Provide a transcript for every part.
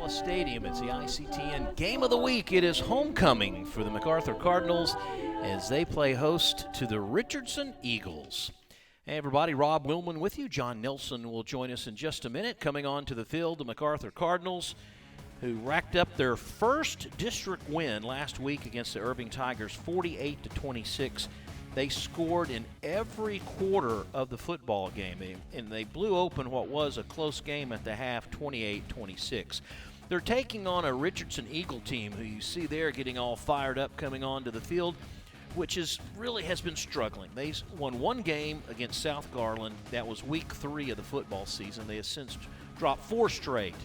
Dallas Stadium. It's the ICTN Game of the Week. It is homecoming for the MacArthur Cardinals as they play host to the Richardson Eagles. Hey everybody, Rob Willman with you. John Nelson will join us in just a minute. Coming on to the field, the MacArthur Cardinals, who racked up their first district win last week against the Irving Tigers, 48-26. They scored in every quarter of the football game, and they blew open what was a close game at the half, 28-26. They're taking on a Richardson Eagle team who you see there getting all fired up coming onto the field, which really has been struggling. They won one game against South Garland. That was week 3 of the football season. They have since dropped 4 straight,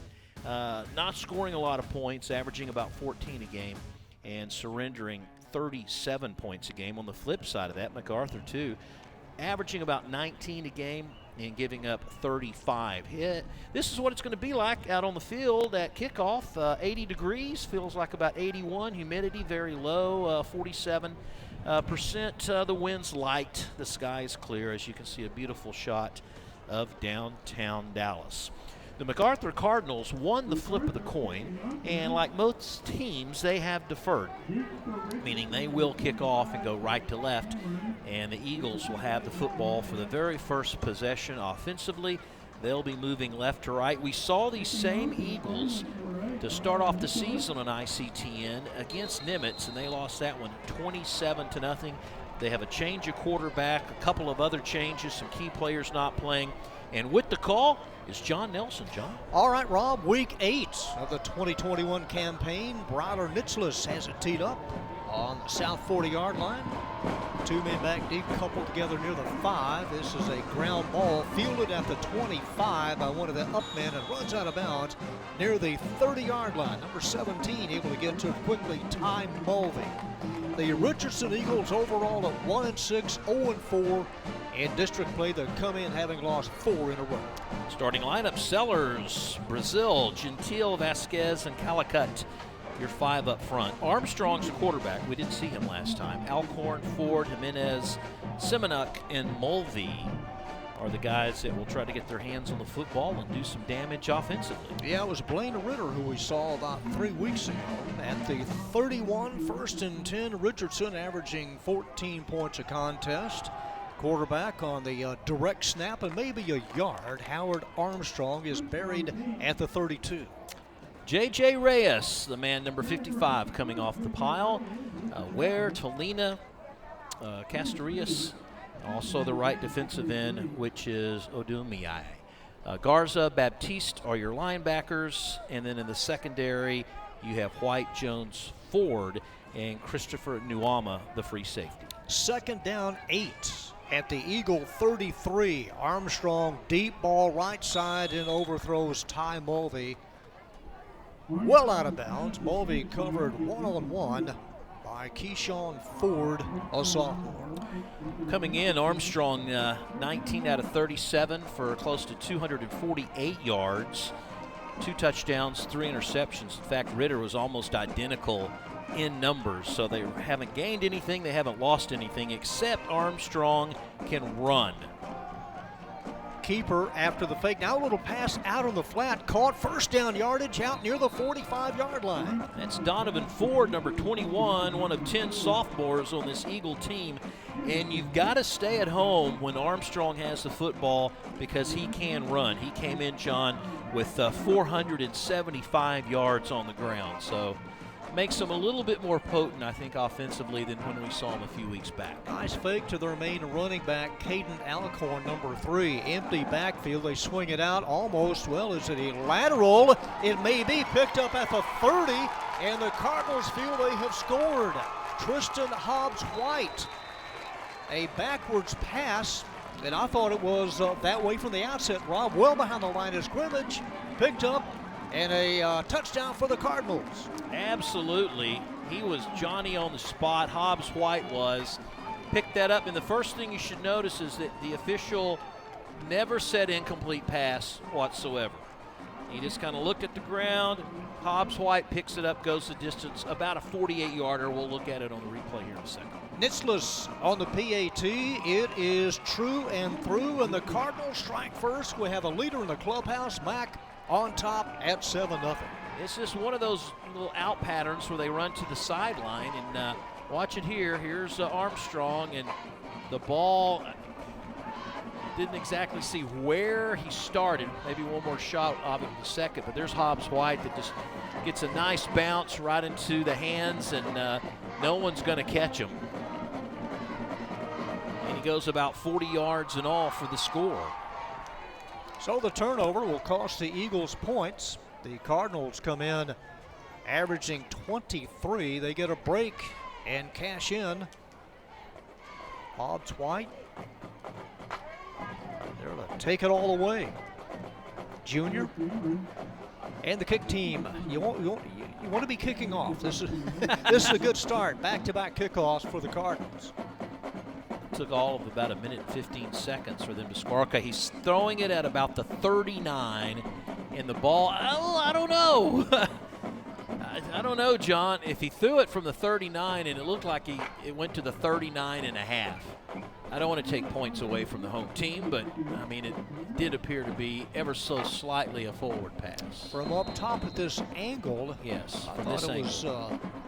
not scoring a lot of points, averaging about 14 a game, and surrendering 37 points a game. On the flip side of that, MacArthur too, averaging about 19 a game and giving up 35. This is what it's going to be like out on the field at kickoff. 80 degrees, feels like about 81. Humidity very low, 47%. The wind's light. The sky is clear. As you can see, a beautiful shot of downtown Dallas. The MacArthur Cardinals won the flip of the coin, and like most teams, they have deferred, meaning they will kick off and go right to left, and the Eagles will have the football for the very first possession offensively. They'll be moving left to right. We saw these same Eagles to start off the season on ICTN against Nimitz, and they lost that one 27-0. They have a change of quarterback, a couple of other changes, some key players not playing, and with the call is John Nelson. John? All right, Rob, week 8 of the 2021 campaign. Browder Nitzlis has it teed up on the south 40-yard line. 2 men back deep, coupled together near the 5. This is a ground ball fielded at the 25 by one of the up men and runs out of bounds near the 30-yard line. Number 17 able to get to it quickly, Ty Mulvey. The Richardson Eagles overall at 1-6, 0-4 in district play. They come in having lost 4 in a row. Starting lineup: Sellers, Brazil, Gentile, Vasquez, and Calicut. Your 5 up front. Armstrong's the quarterback. We didn't see him last time. Alcorn, Ford, Jimenez, Simonuk, and Mulvey are the guys that will try to get their hands on the football and do some damage offensively. Yeah, it was Blaine Ritter who we saw about 3 weeks ago at the 31, 1st and 10. Richardson averaging 14 points a contest. Quarterback on the direct snap and maybe a yard. Howard Armstrong is buried at the 32. J.J. Reyes, the man number 55, coming off the pile. Ware, Tolina, Castorius, also the right defensive end, which is Odumiai. Garza, Baptiste are your linebackers, and then in the secondary, you have White, Jones, Ford, and Christopher Nuama, the free safety. 2nd down, 8 at the Eagle 33. Armstrong, deep ball right side, and overthrows Ty Mulvey well out of bounds. Mulvey covered one-on-one by Keyshawn Ford, a sophomore. Coming in, Armstrong 19 out of 37 for close to 248 yards, 2 touchdowns, 3 interceptions. In fact, Ritter was almost identical in numbers, so they haven't gained anything, they haven't lost anything, except Armstrong can run. Keeper after the fake. Now a little pass out on the flat. Caught, 1st down yardage out near the 45-yard line. That's Donovan Ford, number 21, one of 10 sophomores on this Eagle team. And you've got to stay at home when Armstrong has the football because he can run. He came in, John, with 475 yards on the ground. So makes him a little bit more potent, I think, offensively than when we saw him a few weeks back. Nice fake to their main running back, Caden Alcorn, number 3. Empty backfield. They swing it out almost. Well, is it a lateral? It may be picked up at the 30, and the Cardinals feel they have scored. Tristan Hobbs-White. A backwards pass, and I thought it was that way from the outset. Rob, well behind the line of scrimmage, picked up, and a touchdown for the Cardinals. Absolutely. He was Johnny on the spot. Hobbs-White was. Picked that up, and the first thing you should notice is that the official never said incomplete pass whatsoever. He just kind of looked at the ground. Hobbs-White picks it up, goes the distance, about a 48-yarder. We'll look at it on the replay here in a second. Nitzlis on the PAT. It is true and through, and the Cardinals strike first. We have a leader in the clubhouse, Mac, on top at 7-0. It's just one of those little out patterns where they run to the sideline. And watch it here. Here's Armstrong, and the ball didn't exactly see where he started. Maybe one more shot of it in the second, but there's Hobbs White that just gets a nice bounce right into the hands, and no one's going to catch him. And he goes about 40 yards in all for the score. So the turnover will cost the Eagles points. The Cardinals come in averaging 23. They get a break and cash in. Hobbs White there to take it all away. Junior. And the kick team. You want to be kicking off. This is a good start. Back-to-back kickoffs for the Cardinals. Took all of about a minute and 15 seconds for them to score. Okay, he's throwing it at about the 39, and the ball, I don't know. I don't know, John. If he threw it from the 39 and it looked like it went to the 39 and a half, I don't want to take points away from the home team, but, I mean, it did appear to be ever so slightly a forward pass. From up top at this angle, yes, I thought it was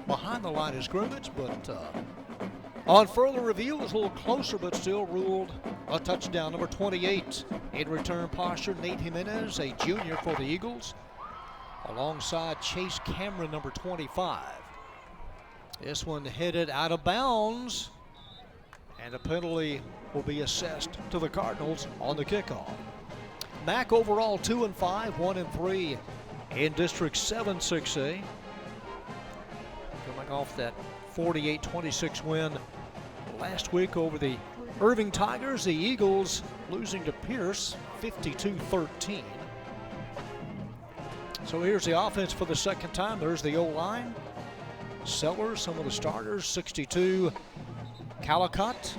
behind the line of scrimmage, but on further review, it was a little closer, but still ruled a touchdown. Number 28 in return posture, Nate Jimenez, a junior for the Eagles, alongside Chase Cameron, number 25. This one headed out of bounds, and a penalty will be assessed to the Cardinals on the kickoff. Mac overall 2-5, 1-3 in District 7 6A. Coming off that 48-26 win last week over the Irving Tigers. The Eagles losing to Pierce 52-13. So here's the offense for the second time. There's the O-line. Sellers, some of the starters, 62 Calicott.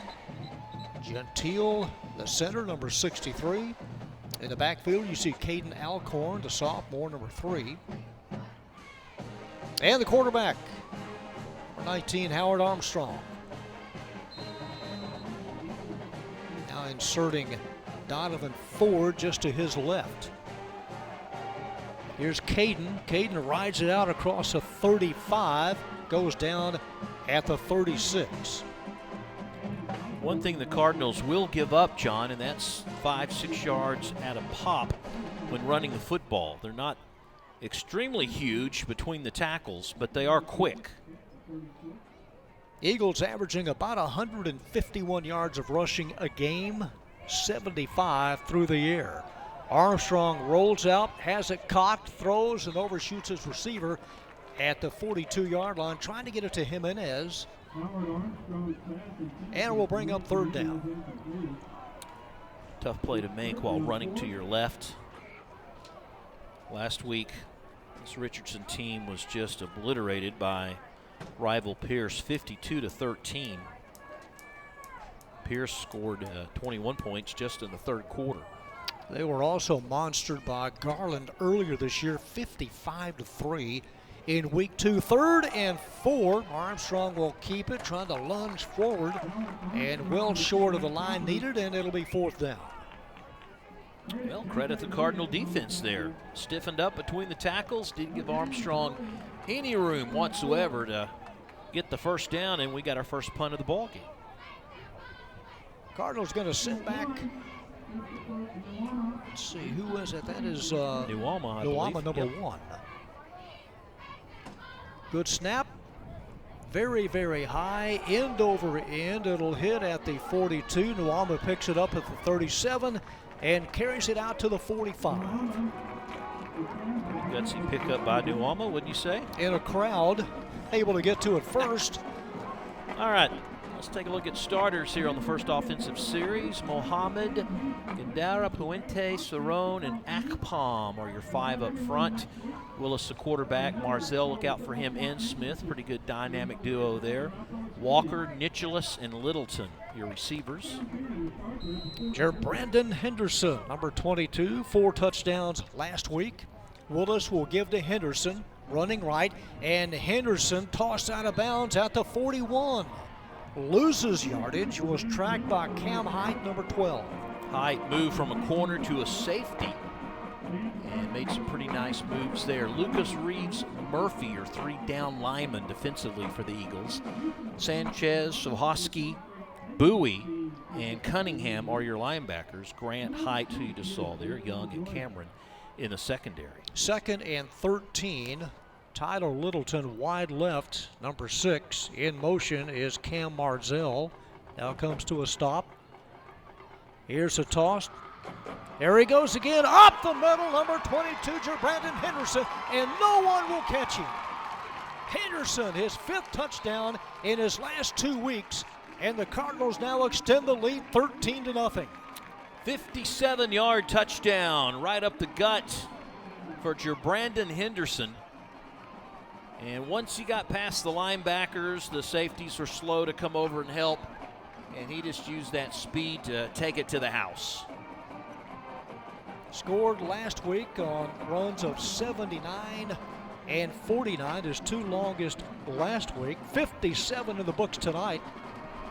Gentile, the center, number 63. In the backfield, you see Caden Alcorn, the sophomore, number 3. And the quarterback, 19, Howard Armstrong. Now inserting Donovan Ford just to his left. Here's Caden. Caden rides it out across a 35, goes down at the 36. One thing the Cardinals will give up, John, and that's 5-6 yards at a pop when running the football. They're not extremely huge between the tackles, but they are quick. Eagles averaging about 151 yards of rushing a game, 75 through the air. Armstrong rolls out, has it caught, throws, and overshoots his receiver at the 42-yard line, trying to get it to Jimenez. And we'll bring up third down. Tough play to make while running to your left. Last week, this Richardson team was just obliterated by rival Pierce, 52-13. Pierce scored 21 points just in the third quarter. They were also monstered by Garland earlier this year, 55-3 in week 2. 3rd and 4. Armstrong will keep it, trying to lunge forward, and well short of the line needed, and it'll be 4th down. Well, credit the Cardinal defense there. Stiffened up between the tackles, didn't give Armstrong any room whatsoever to get the first down, and we got our first punt of the ball game. Cardinals going to sit back. Let's see, who was it? That is Nuama, Nuama, number 1. Good snap. Very, very high, end over end. It'll hit at the 42. Nuama picks it up at the 37 and carries it out to the 45. Gutsy pickup by Nuama, wouldn't you say? In a crowd, able to get to it first. All right, let's take a look at starters here on the first offensive series. Mohammed, Gandara, Puente, Cerrone, and Akpom are your 5 up front. Willis, the quarterback. Marzell, look out for him, and Smith. Pretty good dynamic duo there. Walker, Nicholas, and Littleton, your receivers. Brandon Henderson, number 22, 4 touchdowns last week. Willis will give to Henderson, running right, and Henderson tossed out of bounds at the 41. Loses yardage, was tracked by Cam Height, number 12. Height moved from a corner to a safety. and made some pretty nice moves there. Lucas Reeves Murphy are 3 down linemen defensively for the Eagles. Sanchez, Sohosky, Bowie, and Cunningham are your linebackers. Grant, Height, who you just saw there, Young, and Cameron in the secondary. 2nd and 13. Tyler Littleton wide left, number 6. In motion is Cam Marzell. Now comes to a stop. Here's a toss. There he goes again, up the middle, number 22, Brandon Henderson, and no one will catch him. Henderson, his 5th touchdown in his last 2 weeks, and the Cardinals now extend the lead 13-0. 57-yard touchdown right up the gut for Brandon Henderson. And once he got past the linebackers, the safeties were slow to come over and help, and he just used that speed to take it to the house. Scored last week on runs of 79 and 49, his 2 longest last week. 57 in the books tonight.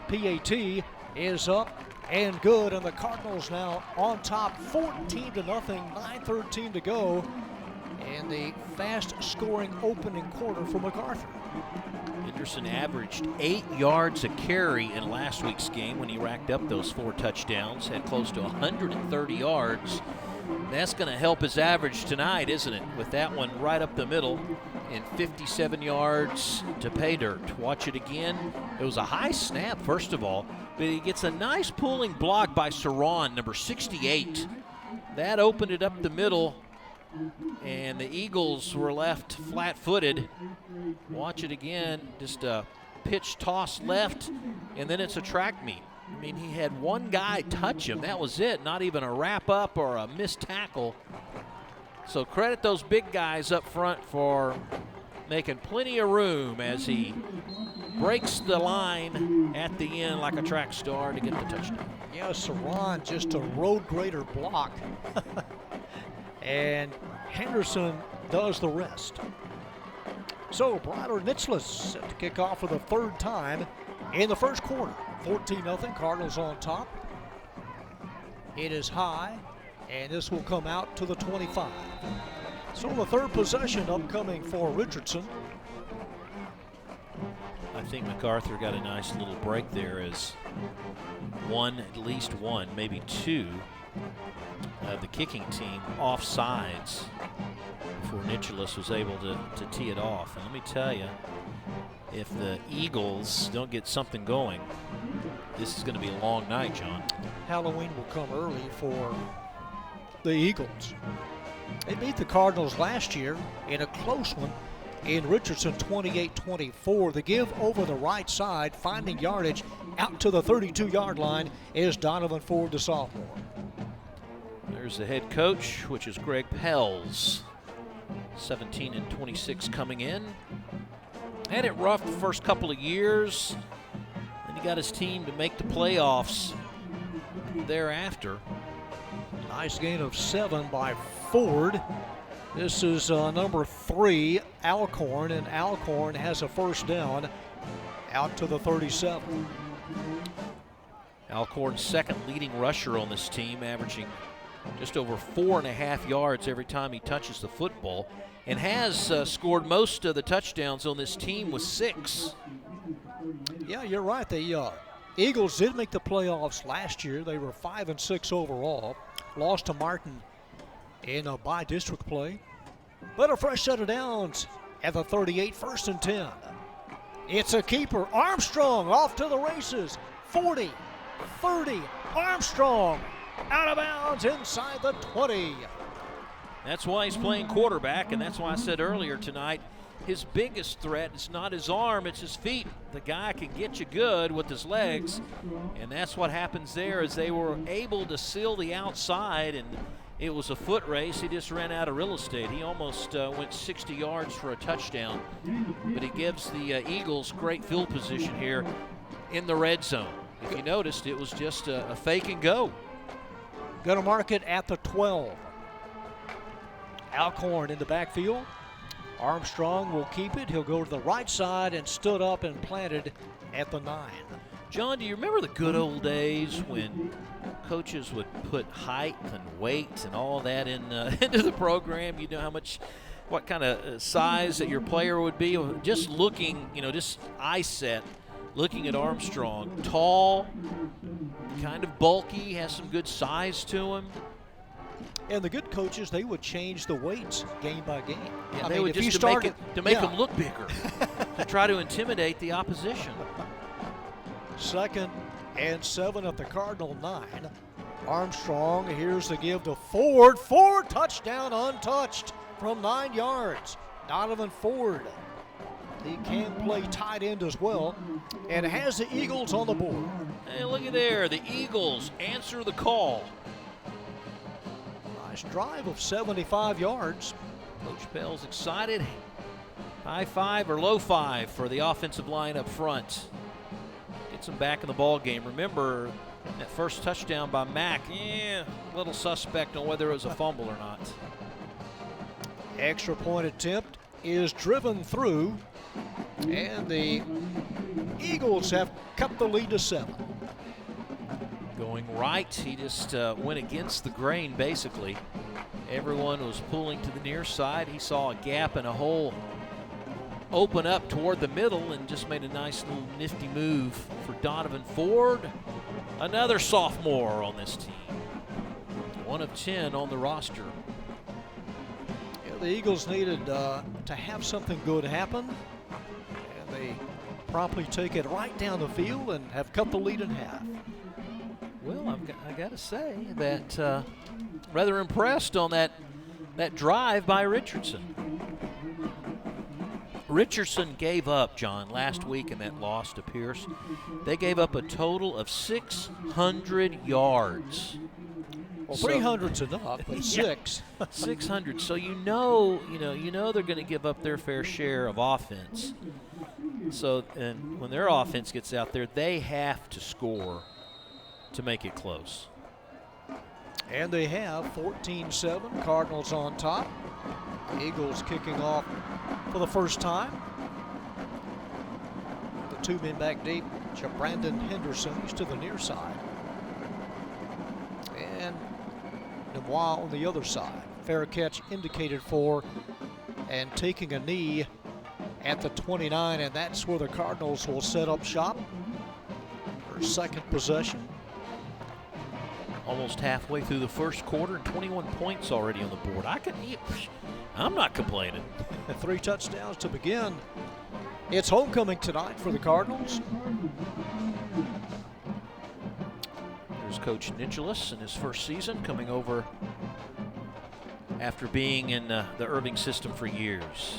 PAT is up and good, and the Cardinals now on top 14-0, 9:13 to go. And the fast-scoring opening quarter for MacArthur. Henderson averaged 8 yards a carry in last week's game when he racked up those 4 touchdowns, had close to 130 yards. That's going to help his average tonight, isn't it? With that one right up the middle and 57 yards to pay dirt. Watch it again. It was a high snap, first of all, but he gets a nice pulling block by Saran, number 68. That opened it up the middle, and the Eagles were left flat-footed. Watch it again, just a pitch toss left, and then it's a track meet. I mean, he had one guy touch him. That was it, not even a wrap-up or a missed tackle. So credit those big guys up front for making plenty of room as he breaks the line at the end like a track star to get the touchdown. Yeah, Saran, just a road grader block. And Henderson does the rest. So Brother Nitzlis set to kick off for the 3rd time in the first quarter. 14-0, Cardinals on top. It is high, and this will come out to the 25. So the 3rd possession upcoming for Richardson. I think MacArthur got a nice little break there as at least one, maybe 2 the kicking team offsides before Nicholas was able to tee it off. And let me tell you, if the Eagles don't get something going, this is going to be a long night, John. Halloween will come early for the Eagles. They beat the Cardinals last year in a close one in Richardson, 28-24. The give over the right side, finding yardage out to the 32-yard line, is Donovan Ford, the sophomore. There's the head coach, which is Greg Pells. 17-26 coming in. Had it rough the first couple of years. Then he got his team to make the playoffs thereafter. Nice gain of 7 by Ford. This is number 3, Alcorn, and Alcorn has a first down out to the 37. Alcorn's 2nd leading rusher on this team, averaging just over 4.5 yards every time he touches the football, and has scored most of the touchdowns on this team with 6. Yeah, you're right. The Eagles did make the playoffs last year. They were 5-6 overall. Lost to Martin in a by-district play. But a fresh set of downs at the 38, 1st and 10. It's a keeper. Armstrong off to the races. 40, 30, Armstrong out of bounds inside the 20. That's why he's playing quarterback, and that's why I said earlier tonight, his biggest threat is not his arm, it's his feet. The guy can get you good with his legs, and that's what happens there, is they were able to seal the outside, and it was a foot race. He just ran out of real estate. He almost went 60 yards for a touchdown, but he gives the Eagles great field position here in the red zone. If you noticed, it was just a fake and go. Going to mark it at the 12. Alcorn in the backfield. Armstrong will keep it. He'll go to the right side and stood up and planted at the 9. John, do you remember the good old days when coaches would put height and weight and all that into the program. You know what kind of size that your player would be. Just looking, just eye set, looking at Armstrong. Tall, kind of bulky, has some good size to him. And the good coaches, they would change the weights game by game. Yeah, they would just to make them look bigger, to try to intimidate the opposition. 2nd and 7 at the Cardinal 9. Armstrong, here's the give to Ford. Ford, touchdown untouched from 9 yards. Donovan Ford, he can play tight end as well, and has the Eagles on the board. Hey, look at there. The Eagles answer the call. Nice drive of 75 yards. Coach Pell's excited. High five or low five for the offensive line up front. Gets them back in the ball game. Remember that first touchdown by Mac, a little suspect on whether it was a fumble or not. Extra point attempt is driven through, and the Eagles have cut the lead to 7. Going right, he just went against the grain, basically. Everyone was pulling to the near side. He saw a gap and a hole open up toward the middle and just made a nice little nifty move for Donovan Ford. Another sophomore on this team. 1 of 10 on the roster. Yeah, the Eagles needed to have something good happen, and they promptly take it right down the field and have cut the lead in half. Well, I got to say that rather impressed on that drive by Richardson. Richardson gave up, John, last week in that loss to Pierce. They gave up a total of 600 yards. Well, 300's enough, but 6. 600. So you know they're going to give up their fair share of offense. So, and when their offense gets out there, they have to score to make it close. And they have 14-7, Cardinals on top. Eagles kicking off for the first time. The 2 men back deep, Brandon Henderson, he's to the near side. And Noir on the other side. Fair catch indicated for, and taking a knee at the 29, and that's where the Cardinals will set up shop for second possession. Almost halfway through the first quarter and 21 points already on the board. I'm not complaining. 3 touchdowns to begin. It's homecoming tonight for the Cardinals. There's Coach Nicholas in his first season, coming over after being in the Irving system for years.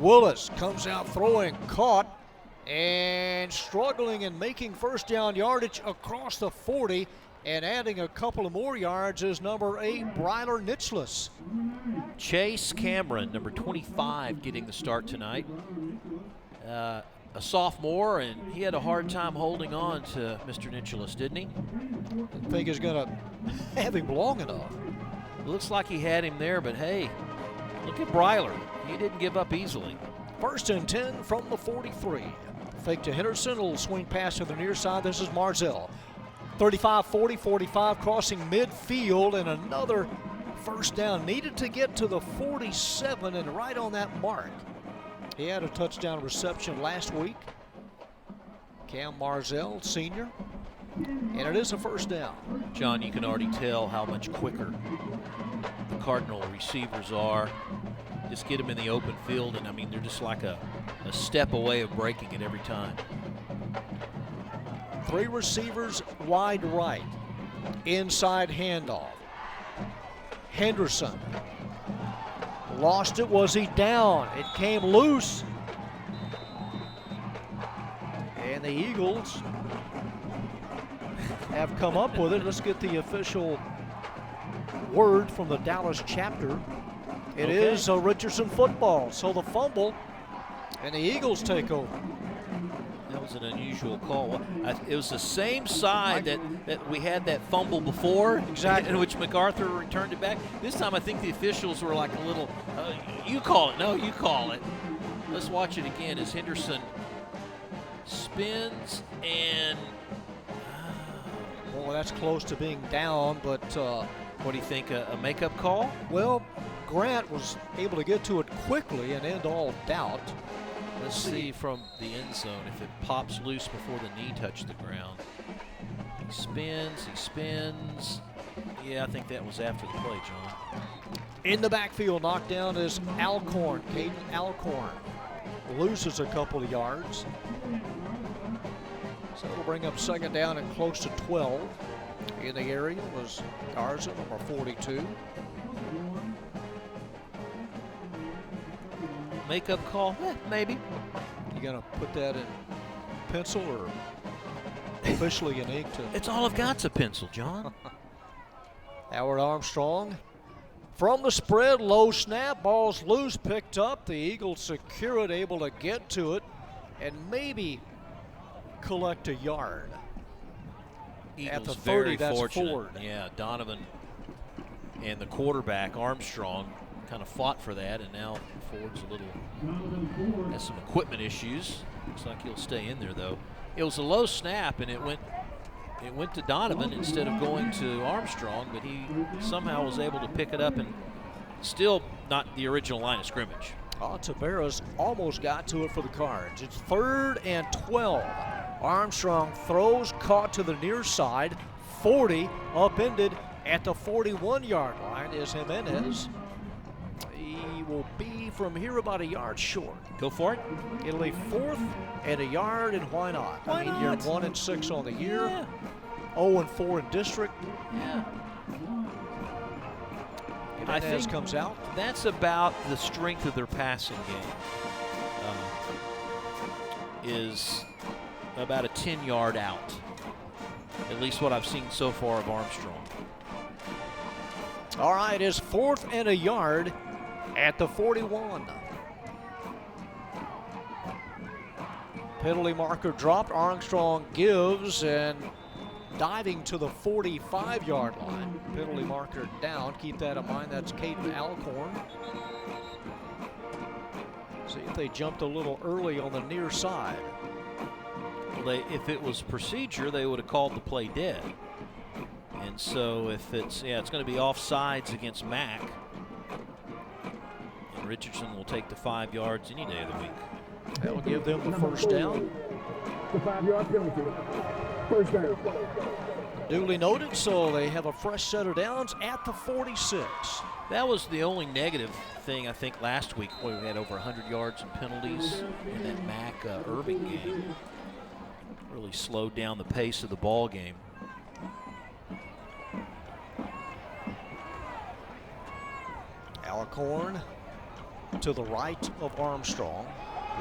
Willis comes out throwing, caught, and struggling and making first down yardage across the 40. And adding a couple of more yards is number 8, Bryler Nicholas. Chase Cameron, number 25, getting the start tonight. A sophomore, and he had a hard time holding on to Mr. Nicholas, didn't he? Didn't think he's going to have him long enough. It looks like he had him there, but hey, look at Bryler. He didn't give up easily. 1st and 10 from the 43. Fake to Henderson, a little swing pass to the near side. This is Marzell. 35, 40, 45, crossing midfield, and another first down. Needed to get to the 47, and right on that mark. He had a touchdown reception last week. Cam Marzell, senior, and it is a first down. John, you can already tell how much quicker the Cardinal receivers are. Just get them in the open field, and I mean, they're just like a step away of breaking it every time. 3 receivers wide right. Inside handoff. Henderson lost it. Was he down? It came loose. And the Eagles have come up with it. Let's get the official word from the Dallas chapter. It is a Richardson football. So the fumble, and the Eagles take over. That was an unusual call. It was the same side that we had that fumble before, exactly, in which MacArthur returned it back. This time I think the officials were like a little, you call it. No, you call it. Let's watch it again as Henderson spins and Boy, that's close to being down, but What do you think, a makeup call? well, Grant was able to get to it quickly and end all doubt. Let's see from the end zone if it pops loose before the knee touched the ground. He spins. Yeah, I think that was after the play, John. In the backfield, knocked down is Alcorn, Caden Alcorn. Loses a couple of yards. So it'll bring up second down and close to 12. In the area was Garza, number 42. Makeup call? Maybe. You gonna put that in pencil or officially in ink? It's all I've got's a pencil, John. Howard Armstrong from the spread, low snap, ball's loose, picked up. The Eagles secure it, able to get to it, and maybe collect a yard. Eagles at the 30, very that's fortunate. Ford. Yeah, Donovan and the quarterback Armstrong kind of fought for that, and now Ford's has some equipment issues. Looks like he'll stay in there though. It was a low snap, and it went to Donovan instead of going to Armstrong, but he somehow was able to pick it up, and still not the original line of scrimmage. Tavares almost got to it for the Cards. It's 3rd and 12. Armstrong throws, caught to the near side. 40, upended at the 41-yard line is Jimenez. He will be from here about a yard short. Go for it. It'll be 4th and a yard, and why not? Why You're not? 1-6 on the year, Yeah. 0-4 in district. Yeah. I Jimenez think comes out. that's about the strength of their passing game. Is about a 10-yard out. At least what I've seen so far of Armstrong. All right, it's 4th and a yard at the 41. Penalty marker dropped. Armstrong gives, and diving to the 45-yard line. Penalty marker down. Keep that in mind. That's Caden Alcorn. See if they jumped a little early on the near side. If it was procedure, they would have called the play dead. And so if it's going to be offsides against Mac. And Richardson will take the 5 yards any day of the week. That'll give them the first down. The 5-yard penalty. First down. Duly noted, so they have a fresh set of downs at the 46. That was the only negative thing I think last week. We had over 100 yards in penalties in that Mac Irving game. Really slowed down the pace of the ball game. Alcorn to the right of Armstrong.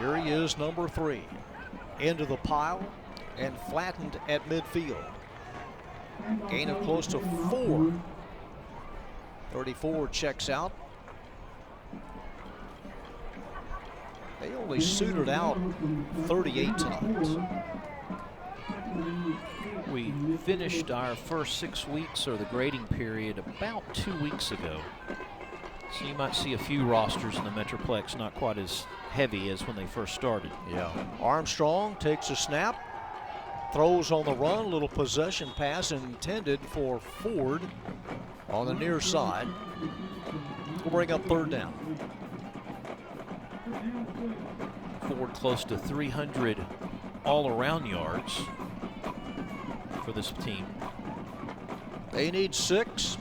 Here he is, number 3. Into the pile and flattened at midfield. Gain of close to 4. 34 checks out. They only suited out 38 tonight. We finished our first 6 weeks, or the grading period, about 2 weeks ago. So you might see a few rosters in the Metroplex not quite as heavy as when they first started. Yeah. Armstrong takes a snap, throws on the run, a little possession pass intended for Ford on the near side. We'll bring up 3rd down. Ford close to 300 all-around yards for this team. They need 6.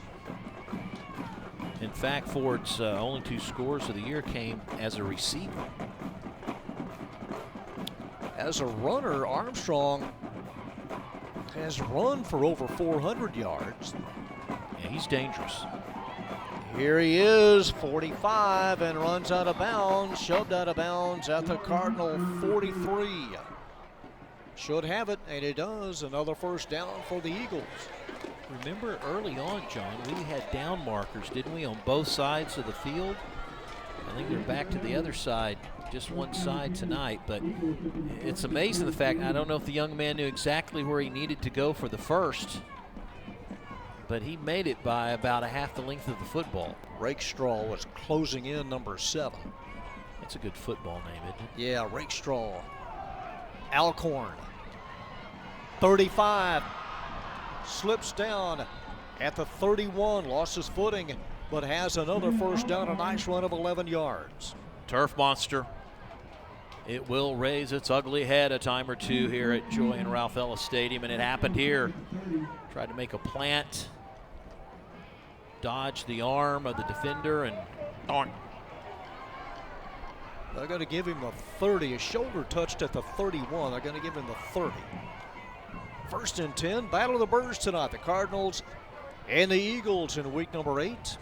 In fact, Ford's only 2 scores of the year came as a receiver. As a runner, Armstrong has run for over 400 yards. Yeah, he's dangerous. Here he is, 45, and runs out of bounds, shoved out of bounds at the Cardinal 43. Should have it, and it does. Another first down for the Eagles. Remember early on, John, we had down markers, didn't we, on both sides of the field? I think they're back to the other side, just one side tonight, but it's amazing the fact, I don't know if the young man knew exactly where he needed to go for the first, but he made it by about a half the length of the football. Rakestraw was closing in, number 7. That's a good football name, isn't it? Yeah, Rakestraw. Alcorn. 35. slips down at the 31, lost his footing, but has another first down, a nice run of 11 yards. Turf monster. It will raise its ugly head a time or two here at Joy and Ralph Ellis Stadium, and it happened here. Tried to make a plant, dodged the arm of the defender, and darn. They're going to give him the 30. His shoulder touched at the 31. They're going to give him the 30. First and 10, Battle of the Birds tonight. The Cardinals and the Eagles in week number 8.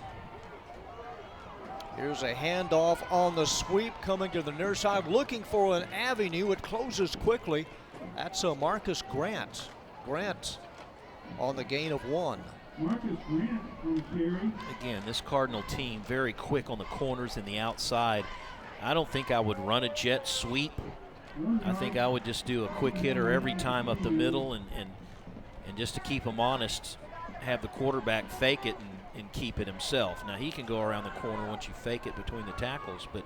Here's a handoff on the sweep coming to the near side, looking for an avenue. It closes quickly. That's a Marcus Grant. Grant on the gain of 1. Again, this Cardinal team very quick on the corners and the outside. I don't think I would run a jet sweep. I think I would just do a quick hitter every time up the middle, and just to keep them honest, have the quarterback fake it and keep it himself. Now, he can go around the corner once you fake it between the tackles, but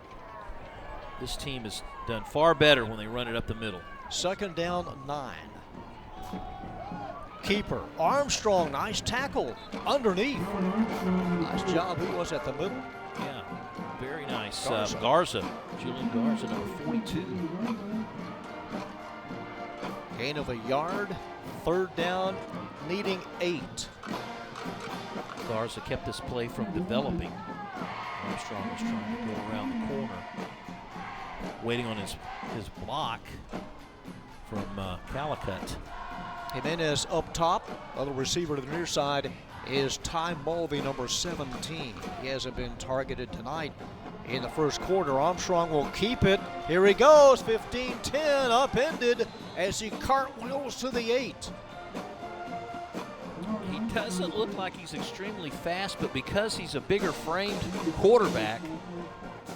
this team has done far better when they run it up the middle. Second down, 9. Keeper Armstrong, nice tackle underneath. Nice job. Who was at the middle? Yeah, very nice. Garza, Julian Garza, number 42. Gain of a yard. Third down, needing 8. Garza kept this play from developing. Armstrong was trying to go around the corner, waiting on his block from Calicut. Jimenez up top. Other receiver to the near side is Ty Mulvey, number 17. He hasn't been targeted tonight in the first quarter. Armstrong will keep it. Here he goes, 15-10, upended as he cartwheels to the 8. He doesn't look like he's extremely fast, but because he's a bigger framed quarterback,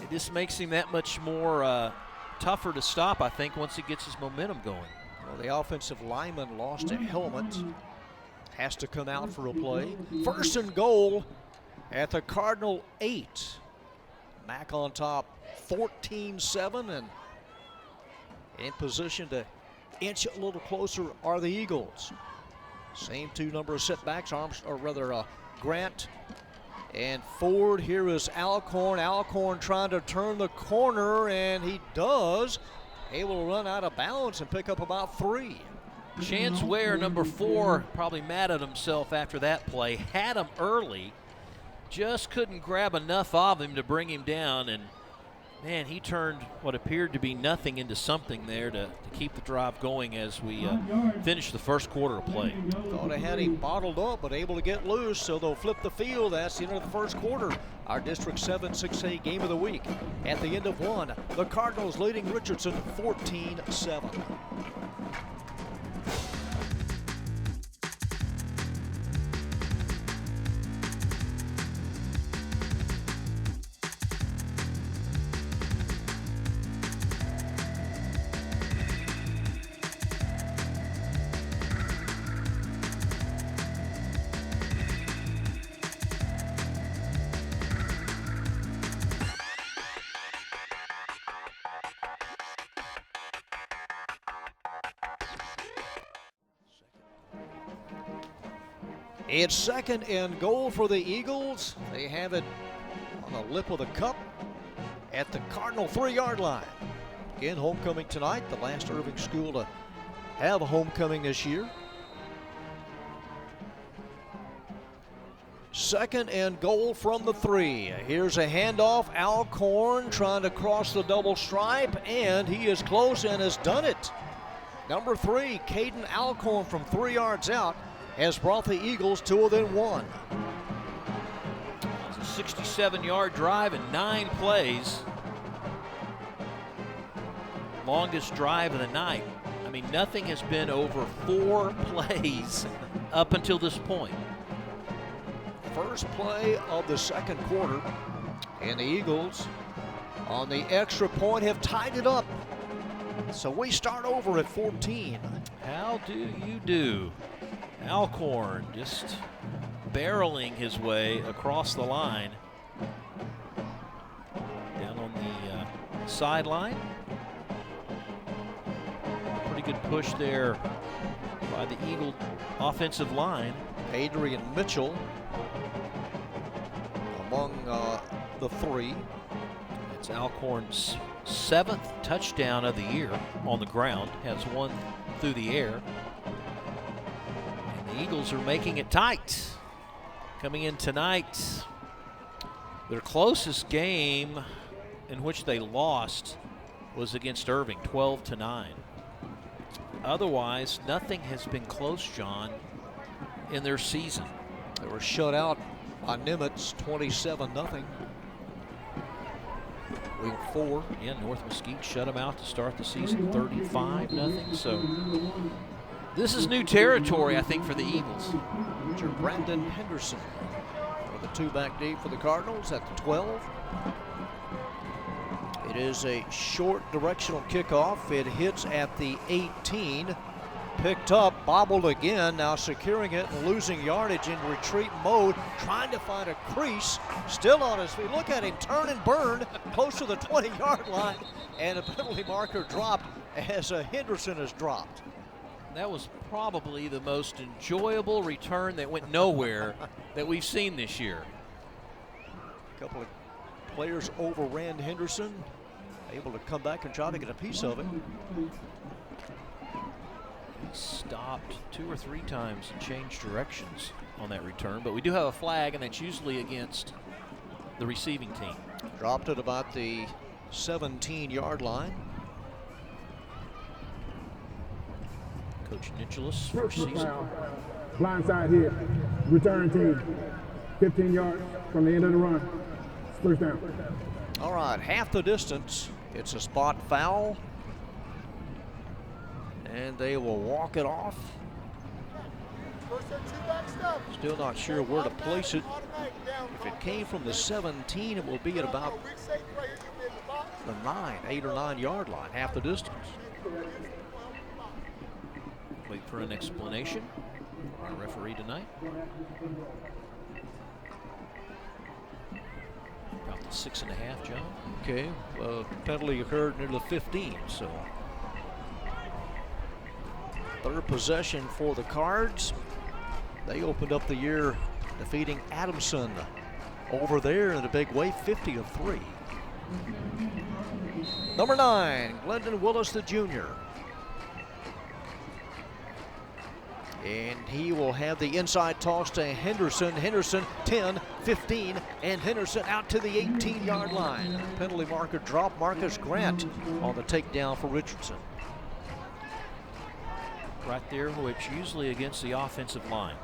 it just makes him that much more tougher to stop, I think, once he gets his momentum going. Well, the offensive lineman lost a helmet. Has to come out for a play. First and goal at the Cardinal 8. Mac on top, 14-7, and in position to inch a little closer are the Eagles. Same 2 number of setbacks, Grant and Ford. Here is Alcorn. Alcorn trying to turn the corner, and he does. Able to run out of bounds and pick up about 3. Chance Ware, number 4, probably mad at himself after that play. Had him early, just couldn't grab enough of him to bring him down, and man, he turned what appeared to be nothing into something there to keep the drive going as we finished the first quarter of play. Thought I had him bottled up, but able to get loose, so they'll flip the field. That's the end of the first quarter. Our District 7 6A game of the week. At the end of 1, the Cardinals leading Richardson 14-7. It's second and goal for the Eagles. They have it on the lip of the cup at the Cardinal 3-yard line. Again, homecoming tonight, the last Irving school to have a homecoming this year. Second and goal from the 3. Here's a handoff. Alcorn trying to cross the double stripe, and he is close and has done it. Number 3, Caden Alcorn from 3 yards out has brought the Eagles to within 1. It's a 67-yard drive in 9 plays. Longest drive of the night. I mean, nothing has been over 4 plays up until this point. First play of the second quarter, and the Eagles on the extra point have tied it up. So we start over at 14. How do you do? Alcorn just barreling his way across the line. Down on the sideline. Pretty good push there by the Eagle offensive line. Adrian Mitchell among the three. It's Alcorn's 7th touchdown of the year on the ground, has one through the air. And the Eagles are making it tight. Coming in tonight, their closest game in which they lost was against Irving, 12-9. Otherwise, nothing has been close, John, in their season. They were shut out on Nimitz, 27-0. Week 4. Yeah, North Mesquite shut them out to start the season, 35-0. So this is new territory, I think, for the Eagles. Brandon Henderson for the 2-back deep for the Cardinals at the 12. It is a short directional kickoff. It hits at the 18. Picked up, bobbled again, now securing it and losing yardage in retreat mode, trying to find a crease, still on his feet. Look at him turn and burn close to the 20-yard line, and a penalty marker dropped as Henderson is dropped. That was probably the most enjoyable return that went nowhere that we've seen this year. A couple of players overran Henderson, able to come back and try to get a piece of it. He stopped 2 or 3 times and changed directions on that return, but we do have a flag, and that's usually against the receiving team. Dropped at about the 17-yard line. Coach Nicholas, first season. Blindside here. Return team. 15 yards from the end of the run. It's first down. All right, half the distance. It's a spot foul. And they will walk it off. Still not sure where to place it. If it came from the 17, it will be at about the 8 or 9 yard line, half the distance. Wait for an explanation. Our referee tonight. About the 6.5, John. Okay, penalty occurred near the 15, so. Third possession for the Cards. They opened up the year defeating Adamson over there in a big way, 50-3. Number 9, Glendon Willis, the junior. And he will have the inside toss to Henderson. Henderson 10, 15, and Henderson out to the 18-yard line. Penalty marker drop. Marcus Grant on the takedown for Richardson. Right there, which usually against the offensive line.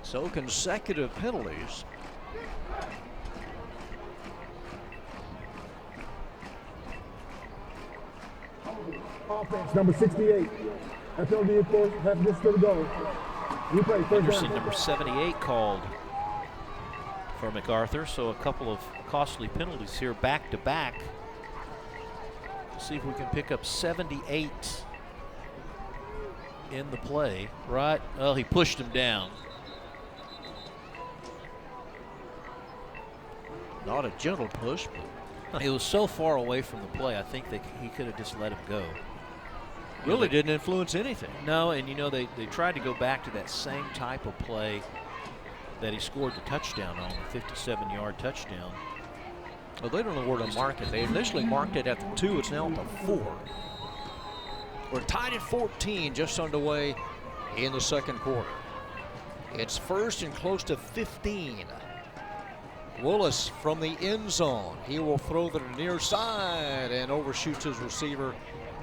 So consecutive penalties. Offense, number 68. That penalty, of course, half this to go. Replay, first Henderson, down. number 78, called for MacArthur. So a couple of costly penalties here back to back. See if we can pick up 78 in the play. Right, well, he pushed him down. Not a gentle push, but It was so far away from the play, I think he could have just let him go. really didn't influence anything. No, and you know, they tried to go back to that same type of play that he scored the touchdown on, the 57-yard touchdown. Well, they don't know where to mark it. They initially marked it at the 2. It's now at the 4. We're tied at 14, just underway in the second quarter. It's first and close to 15. Willis from the end zone. He will throw to the near side and overshoots his receiver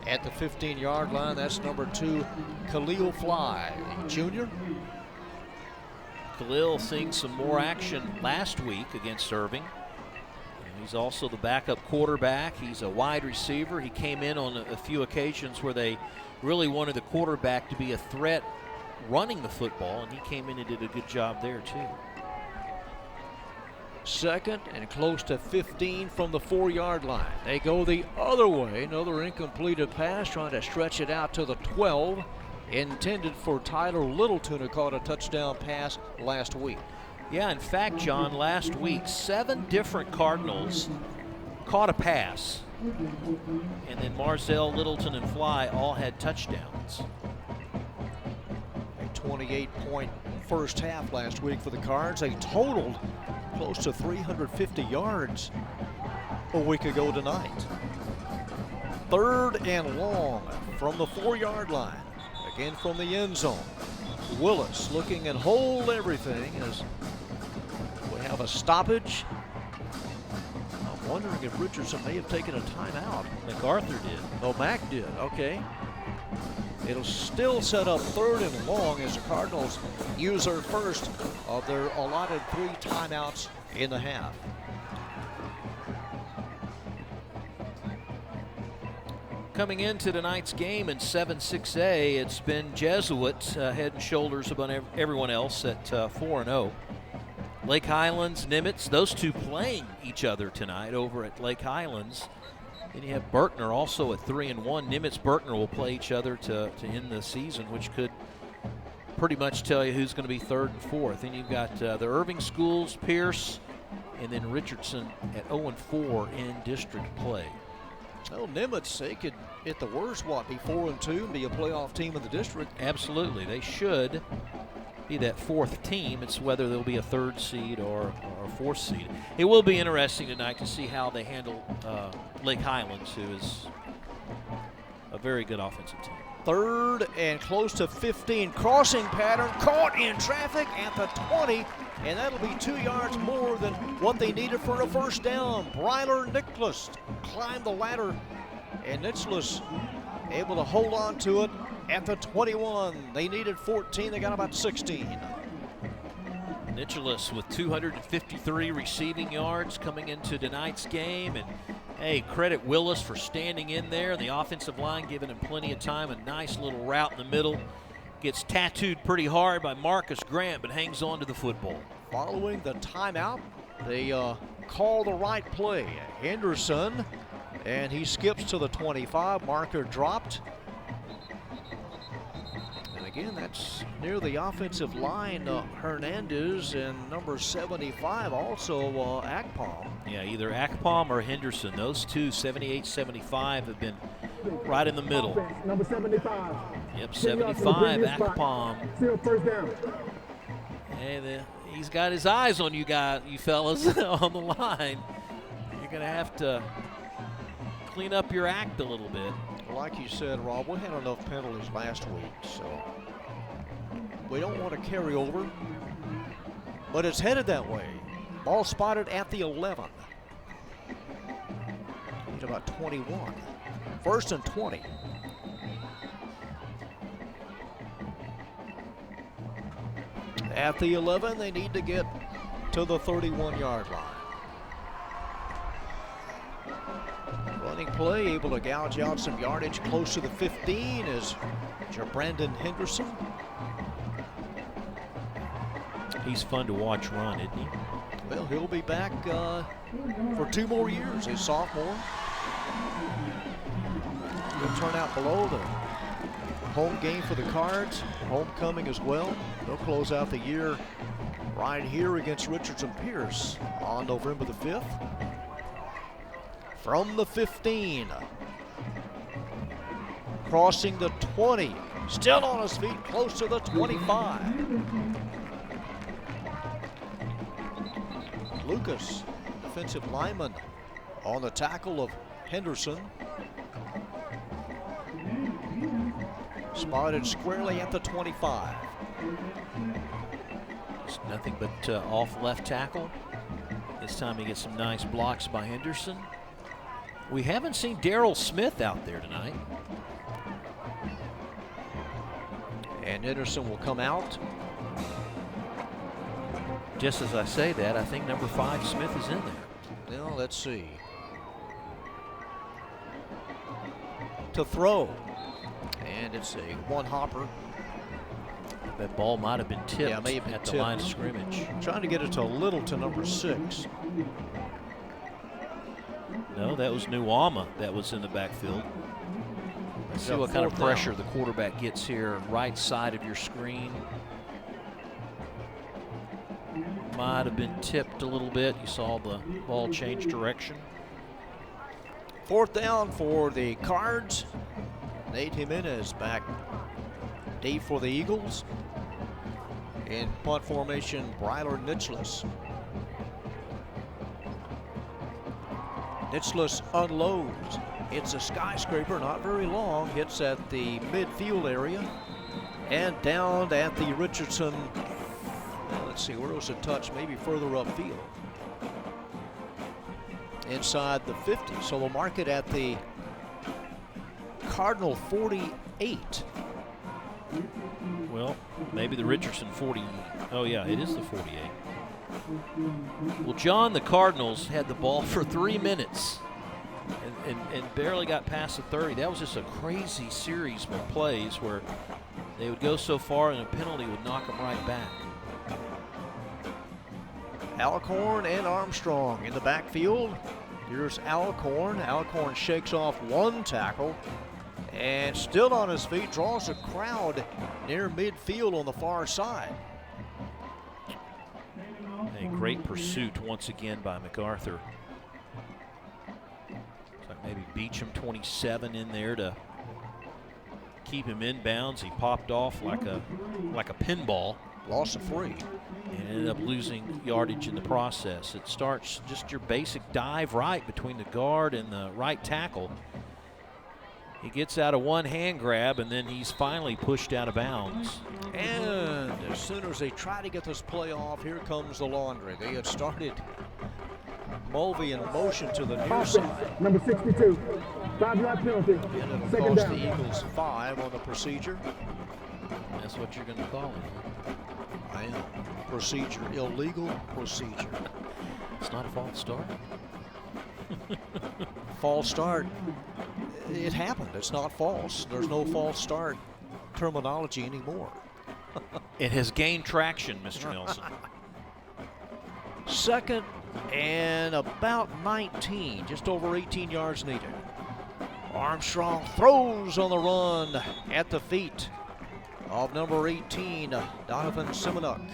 at the 15-yard line. That's number 2, Khalil Fly, junior. Khalil seeing some more action last week against Irving. He's also the backup quarterback. He's a wide receiver. He came in on a few occasions where they really wanted the quarterback to be a threat running the football, and he came in and did a good job there too. Second and close to 15 from the 4-yard line. They go the other way. Another incompleted pass, trying to stretch it out to the 12. Intended for Tyler Littleton, who caught a touchdown pass last week. Yeah, in fact, John, last week, 7 different Cardinals caught a pass. And then Marzell, Littleton, and Fly all had touchdowns. A 28-point first half last week for the Cards. They totaled close to 350 yards a week ago tonight. 3rd and long from the 4-yard line. Again from the end zone. Willis looking at hold everything as we have a stoppage. I'm wondering if Richardson may have taken a timeout. MacArthur did. Oh, Mac did. Okay. It'll still set up 3rd and long as the Cardinals use their first of their allotted 3 timeouts in the half. Coming into tonight's game in 7-6A, it's been Jesuit head and shoulders above everyone else at 4-0. Lake Highlands, Nimitz, those two playing each other tonight over at Lake Highlands. Then you have Berkner also at 3-1. Nimitz-Berkner will play each other to end the season, which could pretty much tell you who's going to be 3rd and 4th. Then you've got the Irving Schools, Pierce, and then Richardson at 0-4 in district play. Well, Nimitz, they could, at the worst, be 4-2 and be a playoff team in the district. Absolutely. They should be that 4th team. It's whether they'll be a 3rd seed or a 4th seed. It will be interesting tonight to see how they handle Lake Highlands, who is a very good offensive team. 3rd and close to 15. Crossing pattern caught in traffic at the 20, and that'll be 2 yards more than what they needed for a first down. Bryler Nicholas climbed the ladder, and Nicholas able to hold on to it at the 21. They needed 14. They got about 16. Nicholas with 253 receiving yards coming into tonight's game. And hey, credit Willis for standing in there. The offensive line giving him plenty of time. A nice little route in the middle. Gets tattooed pretty hard by Marcus Grant, but hangs on to the football. Following the timeout, they call the right play. Henderson, and he skips to the 25. Marker dropped. And again, that's near the offensive line. Hernandez and number 75, also Akpom. Yeah, either Akpom or Henderson. Those two, 78, 75, have been right in the middle. Number 75. Yep, 75, Akpom. Still first down. Hey, he's got his eyes on you fellas on the line. You're going to have to clean up your act a little bit. Like you said, Rob, we had enough penalties last week, so we don't want to carry over, but it's headed that way. Ball spotted at the 11. At about 21. 1st and 20. At the 11, they need to get to the 31-yard line. Running play, able to gouge out some yardage close to the 15 is Brandon Henderson. He's fun to watch run, isn't he? Well, he'll be back for 2 more years, a sophomore. He'll turn out below the home game for the Cards, homecoming as well. They'll close out the year right here against Richardson Pierce on November the 5th. From the 15, crossing the 20, still on his feet, close to the 25. Lucas, defensive lineman, on the tackle of Henderson. Spotted squarely at the 25. It's nothing but off left tackle. This time he gets some nice blocks by Henderson. We haven't seen Daryl Smith out there tonight. And Henderson will come out. Just as I say that, I think number 5, Smith, is in there. Now, let's see. To throw. And it's a one-hopper. That ball might have been tipped Yeah, may have been at the tipped. line of scrimmage. Trying to get it to Littleton, number 6. No, that was Nuama that was in the backfield. Let's see Yeah, what kind of 4th down. pressure the quarterback gets here, right side of your screen. Might have been tipped a little bit. You saw the ball change direction. Fourth down for the Cards. Nate Jimenez back deep for the Eagles. In punt formation, Bryler Nicholas. Nicholas unloads. It's a skyscraper, not very long. Hits at the midfield area. And down at the Richardson, let's see, where was it touched? Maybe further upfield. Inside the 50. So we'll mark it at the Cardinal 48. Well, maybe the Richardson 40. Oh, yeah, it is the 48. Well, John, the Cardinals had the ball for 3 minutes and barely got past the 30. That was just a crazy series of plays where they would go so far and a penalty would knock them right back. Alcorn and Armstrong in the backfield. Here's Alcorn. Alcorn shakes off one tackle and still on his feet, draws a crowd near midfield on the far side. A great pursuit once again by MacArthur. Looks like maybe Beecham 27 in there to keep him in bounds. He popped off like a pinball. Loss of 3. And ended up losing yardage in the process. It starts just your basic dive right between the guard and the right tackle. He gets out of one hand grab, and then he's finally pushed out of bounds. And as soon as they try to get this play off, here comes the laundry. They had started Mulvey in motion to the near side. Number 62, 5-yard penalty. And it'll Second cost down. the Eagles 5 on the procedure. That's what you're going to call it. I am. Procedure, illegal procedure. It's not a false start. False start. It happened. It's not false. There's no false start terminology anymore. It has gained traction, Mr. Nelson. Second and about 19, just over 18 yards needed. Armstrong throws on the run at the feet of number 18, Donovan Simonuk.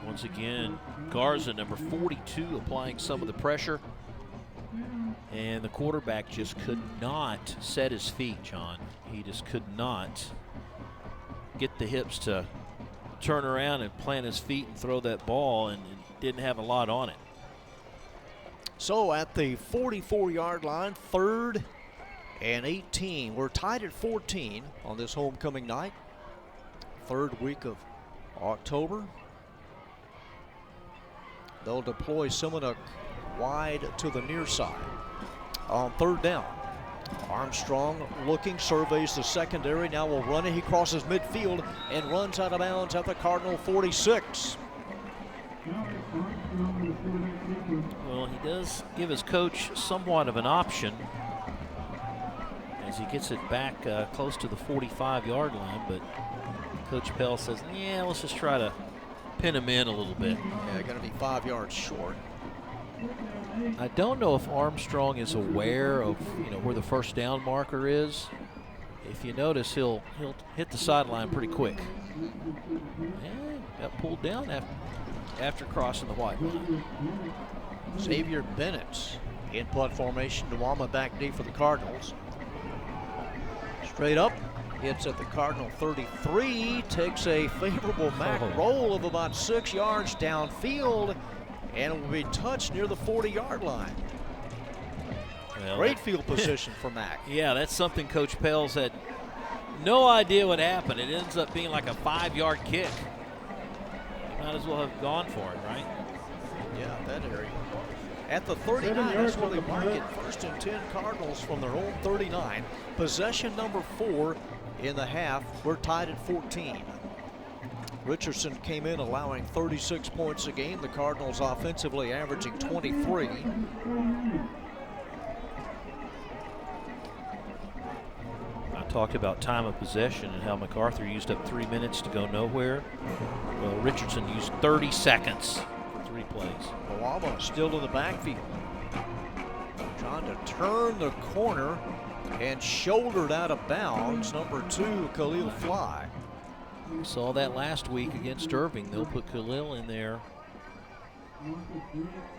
Once again, Garza, number 42, applying some of the pressure. And the quarterback just could not set his feet, John. He just could not get the hips to turn around and plant his feet and throw that ball, and it didn't have a lot on it. So at the 44-yard line, 3rd and 18. We're tied at 14 on this homecoming night. 3rd week of October. They'll deploy Simonuk wide to the near side. On 3rd down, Armstrong looking, surveys the secondary, now will run it. He crosses midfield and runs out of bounds at the Cardinal 46. Well, he does give his coach somewhat of an option as he gets it back close to the 45-yard line, but Coach Pell says, yeah, let's just try to pin him in a little bit. Yeah, going to be 5 yards short. I don't know if Armstrong is aware of where the first down marker is. If you notice, he'll hit the sideline pretty quick. And got pulled down after crossing the white line. Xavier Bennett in punt formation. Nuama back deep for the Cardinals. Straight up, hits at the Cardinal 33. Takes a favorable Mac roll of about 6 yards downfield, and it will be touched near the 40-yard line. Well, great field position for Mac. Yeah, that's something Coach Pell's had no idea what happened. It ends up being like a 5-yard kick. Might as well have gone for it, right? Yeah, that area. At the 39, that's where they mark it. 1st and 10 Cardinals from their own 39. Possession number 4 in the half. We're tied at 14. Richardson came in allowing 36 points a game. The Cardinals offensively averaging 23. I talked about time of possession and how MacArthur used up 3 minutes to go nowhere. Well, Richardson used 30 seconds for 3 plays. Nuama still in the backfield. Trying to turn the corner and shouldered out of bounds. Number 2, Khalil Fly. We saw that last week against Irving. They'll put Khalil in there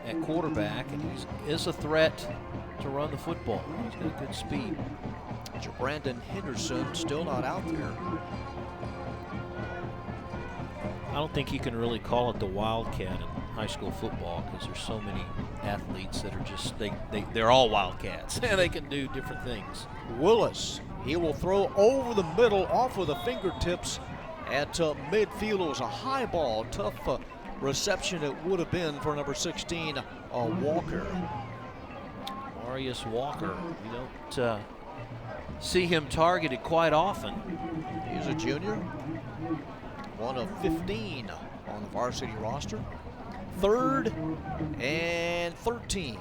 at quarterback, and he is a threat to run the football. He's got good speed. Brandon Henderson still not out there. I don't think you can really call it the Wildcat in high school football because there's so many athletes that are just, they're all Wildcats. They can do different things. Willis, he will throw over the middle off of the fingertips at midfield. It was a high ball, tough reception it would have been for number 16, Walker. Marius Walker, you don't see him targeted quite often. He's a junior, one of 15 on the varsity roster. 3rd and 13.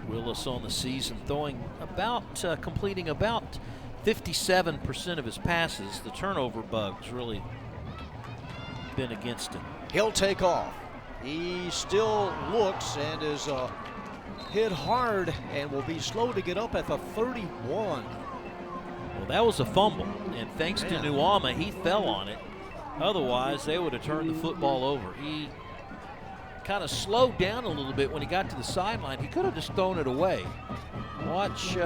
Willis on the season throwing about, completing about 57% of his passes. The turnover bug's really been against him. He'll take off. He still looks and is hit hard and will be slow to get up at the 31. Well, that was a fumble, and thanks to Nuama, he fell on it. Otherwise, they would have turned the football over. He kind of slowed down a little bit when he got to the sideline. He could have just thrown it away. Watch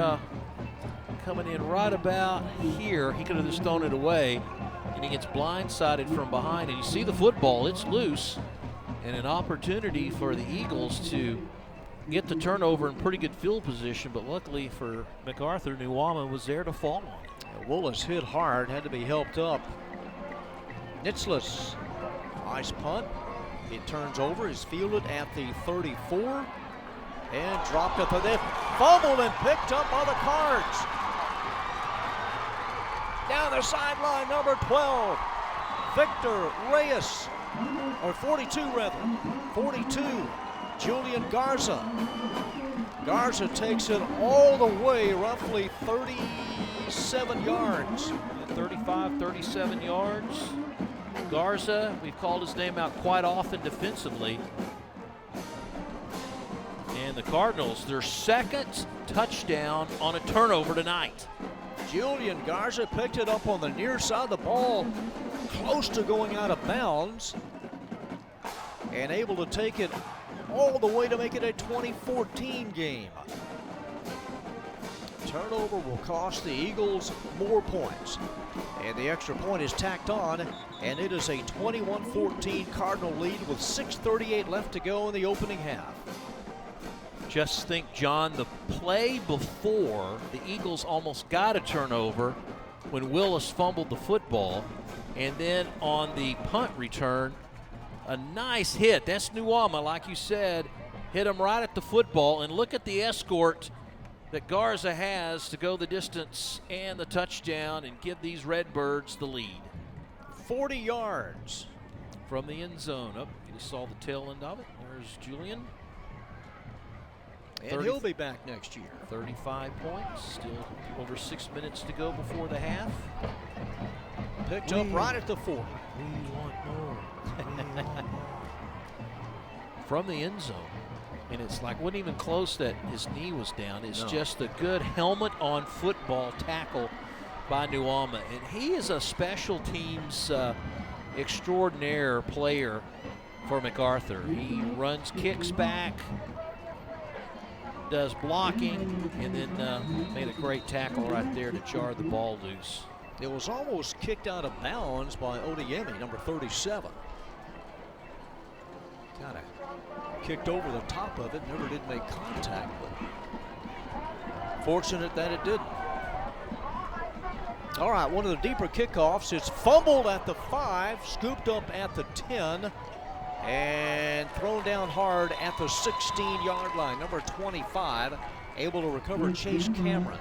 coming in right about here. He could have just thrown it away, and he gets blindsided from behind. And you see the football, it's loose, and an opportunity for the Eagles to get the turnover in pretty good field position, but luckily for MacArthur, Nuama was there to fall on it. Willis hit hard, had to be helped up. Nitzlis, nice punt. It turns over, is fielded at the 34, and dropped at the fumbled and picked up by the Cards. Down the sideline, number 12, Victor Reyes, or 42 rather, 42, Julian Garza. Garza takes it all the way, roughly 37 yards. 35, 37 yards. Garza, we've called his name out quite often defensively. And the Cardinals, their second touchdown on a turnover tonight. Julian Garza picked it up on the near side of the ball, close to going out of bounds, and able to take it all the way to make it a 2014 game. Turnover will cost the Eagles more points, and the extra point is tacked on, and it is a 21-14 Cardinal lead with 6:38 left to go in the opening half. Just think, John, the play before, the Eagles almost got a turnover when Willis fumbled the football, and then on the punt return, a nice hit. That's Nuama, like you said, hit him right at the football, and look at the escort that Garza has to go the distance and the touchdown and give these Redbirds the lead. 40 yards from the end zone. Oh, you just saw the tail end of it. There's Julian. And he'll be back next year. 35 points, still over 6 minutes to go before the half. Picked up right at the 40. We want more. From the end zone. And it's like, wasn't even close that his knee was down. It's just a good helmet on football tackle by Nuama. And he is a special teams extraordinaire player for MacArthur. He runs kicks back, does blocking, and then made a great tackle right there to jar the ball loose. It was almost kicked out of bounds by Odeyemi, number 37. Kind of kicked over the top of it, never did make contact, but fortunate that it didn't. All right, one of the deeper kickoffs. It's fumbled at the 5, scooped up at the 10, and thrown down hard at the 16-yard line. Number 25, able to recover Chase Cameron.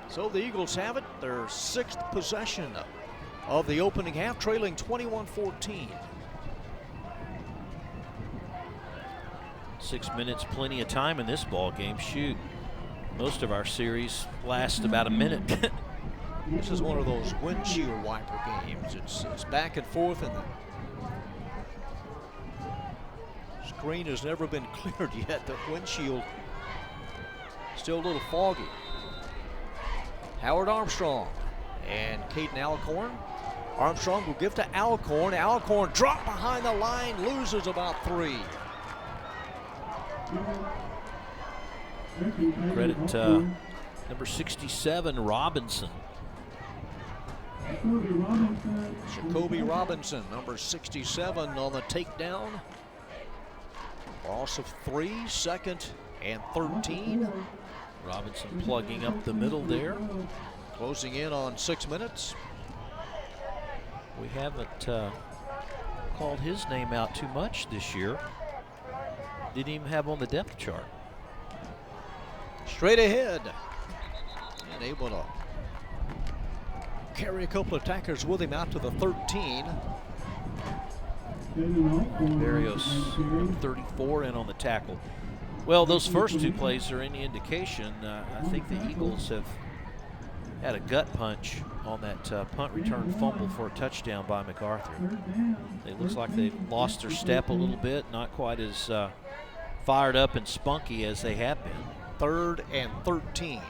So the Eagles have it, their 6th possession of the opening half, trailing 21-14. 6 minutes, plenty of time in this ball game. Shoot, most of our series last about a minute. This is one of those windshield wiper games. It's back and forth, and the screen has never been cleared yet. The windshield still a little foggy. Howard Armstrong and Caden Alcorn Armstrong will give to Alcorn. Alcorn dropped behind the line, loses about 3. Credit number 67, Robinson. Jacoby Robinson, number 67, on the takedown. Loss of 3, 2nd and 13. Robinson plugging up the middle there. Closing in on 6 minutes. We haven't called his name out too much this year. Didn't even have on the depth chart. Straight ahead. And able to carry a couple of attackers with him out to the 13. Barrios, 34, in on the tackle. Well, those first 2 plays are any indication. I think the Eagles have had a gut punch on that punt return fumble for a touchdown by MacArthur. It looks like they've lost their step a little bit, not quite as fired up and spunky as they have been. 3rd and 13.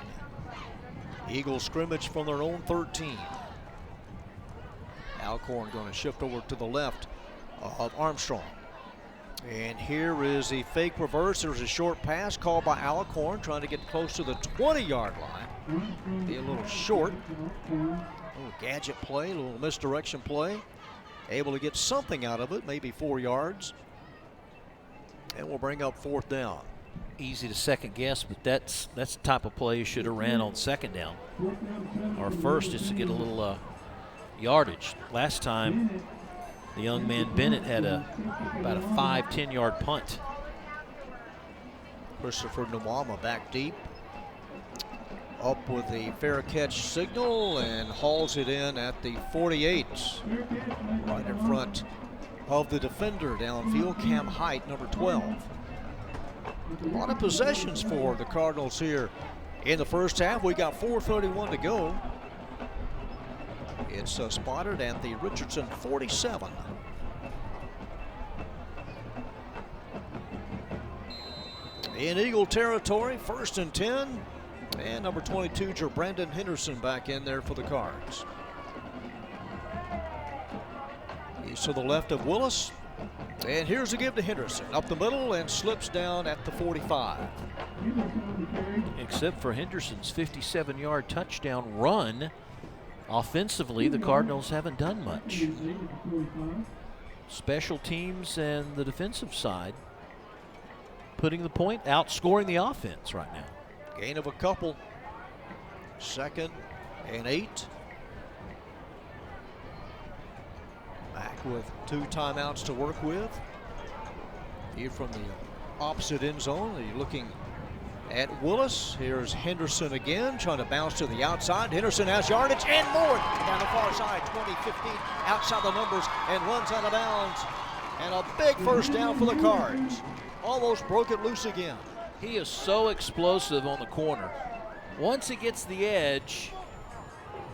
Eagles scrimmage from their own 13. Alcorn going to shift over to the left of Armstrong. And here is the fake reverse. There's a short pass called by Alcorn, trying to get close to the 20-yard line. Be a little short. A little gadget play, a little misdirection play. Able to get something out of it, maybe 4 yards. And we'll bring up 4th down. Easy to second guess, but that's the type of play you should have ran on 2nd down. Our first is to get a little yardage. Last time, the young man Bennett had about a 5-10 yard punt. Christopher Nwama back deep. Up with the fair catch signal and hauls it in at the 48. Right in front of the defender downfield, Cam Height, number 12. A lot of possessions for the Cardinals here in the first half. We got 4:31 to go. It's spotted at the Richardson 47. In Eagle territory, 1st and 10. And number 22, Brandon Henderson, back in there for the Cards. He's to the left of Willis. And here's a give to Henderson. Up the middle and slips down at the 45. Except for Henderson's 57-yard touchdown run, offensively, the Cardinals haven't done much. Special teams and the defensive side putting the point, outscoring the offense right now. Gain of a couple. 2nd and 8. Back with 2 timeouts to work with. Here from the opposite end zone, you're looking at Willis. Here's Henderson again, trying to bounce to the outside. Henderson has yardage and more down the far side, 20-15, outside the numbers, and runs out of bounds. And a big first down for the Cards. Almost broke it loose again. He is so explosive on the corner. Once he gets the edge,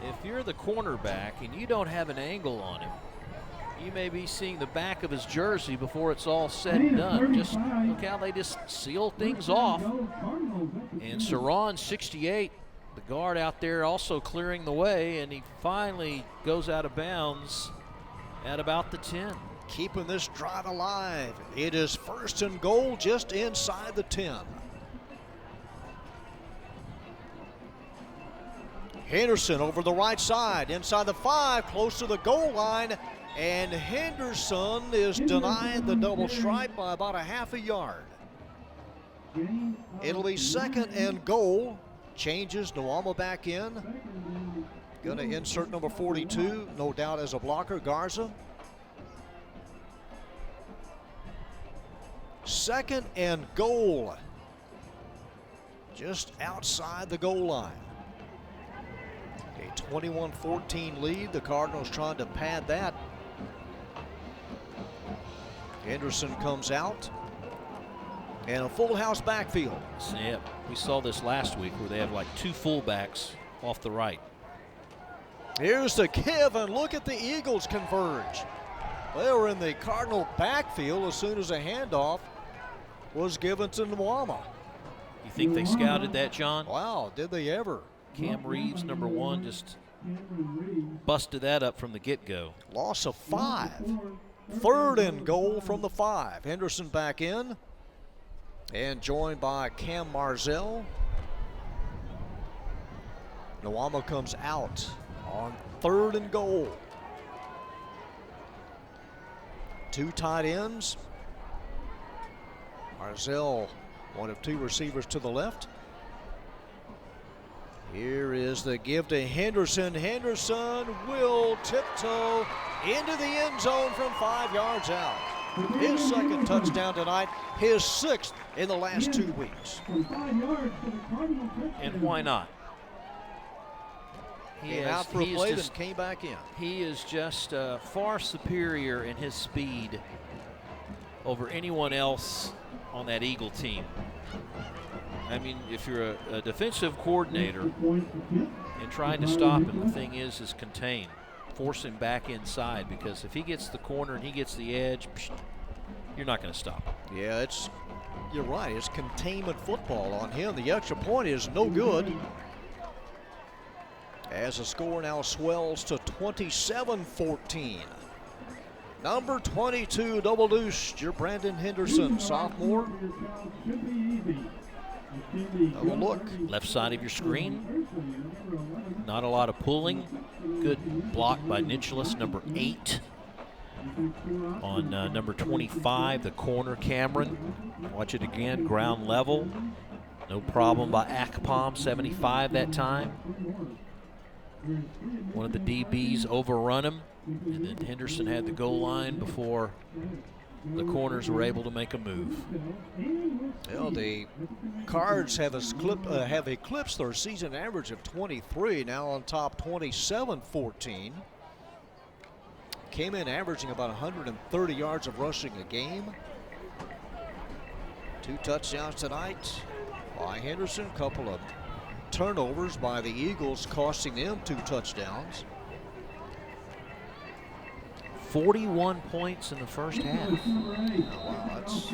if you're the cornerback and you don't have an angle on him, you may be seeing the back of his jersey before it's all said and done. Just look how they just seal things off. And Saran, 68, the guard out there also clearing the way, and he finally goes out of bounds at about the 10. Keeping this drive alive. It is 1st and goal just inside the 10. Henderson over the right side, inside the 5, close to the goal line. And Henderson is denied the double stripe by about a half a yard. It'll be 2nd and goal. Changes, Nwama back in. Going to insert number 42, no doubt as a blocker, Garza. 2nd and goal. Just outside the goal line. A 21-14 lead. The Cardinals trying to pad that. Henderson comes out. And a full house backfield. Yeah, we saw this last week where they have like 2 fullbacks off the right. Here's the give, and look at the Eagles converge. They were in the Cardinal backfield as soon as a handoff was given to Nwama. You think they scouted that, John? Wow, did they ever? Cam Reeves, number 1, just busted that up from the get-go. Loss of 5. 3rd and goal from the 5. Henderson back in and joined by Cam Marzell. Nwama comes out on 3rd and goal. 2 tight ends. Marzell, one of 2 receivers to the left. Here is the give to Henderson. Henderson will tiptoe into the end zone from 5 yards out. His 2nd touchdown tonight, his 6th in the last 2 weeks. And why not? Came out for a play, then came back in. He is just far superior in his speed over anyone else on that Eagle team. I mean, if you're a defensive coordinator and trying to stop him, the thing is contain. Force him back inside, because if he gets the corner and he gets the edge, you're not going to stop him. Yeah, you're right. It's containment football on him. The extra point is no good, as the score now swells to 27-14. Number 22, double deuce, your Brandon Henderson, sophomore. Have a look. Left side of your screen. Not a lot of pulling. Good block by Nicholas, number 8. On number 25, the corner, Cameron. Watch it again, ground level. No problem by Akpom, 75 that time. One of the DBs overrun him, and then Henderson had the goal line before the corners were able to make a move. Well, the Cards have eclipsed their season average of 23, now on top 27-14. Came in averaging about 130 yards of rushing a game. 2 touchdowns tonight by Henderson, a couple of turnovers by the Eagles costing them 2 touchdowns. 41 points in the first half. Oh, wow, that's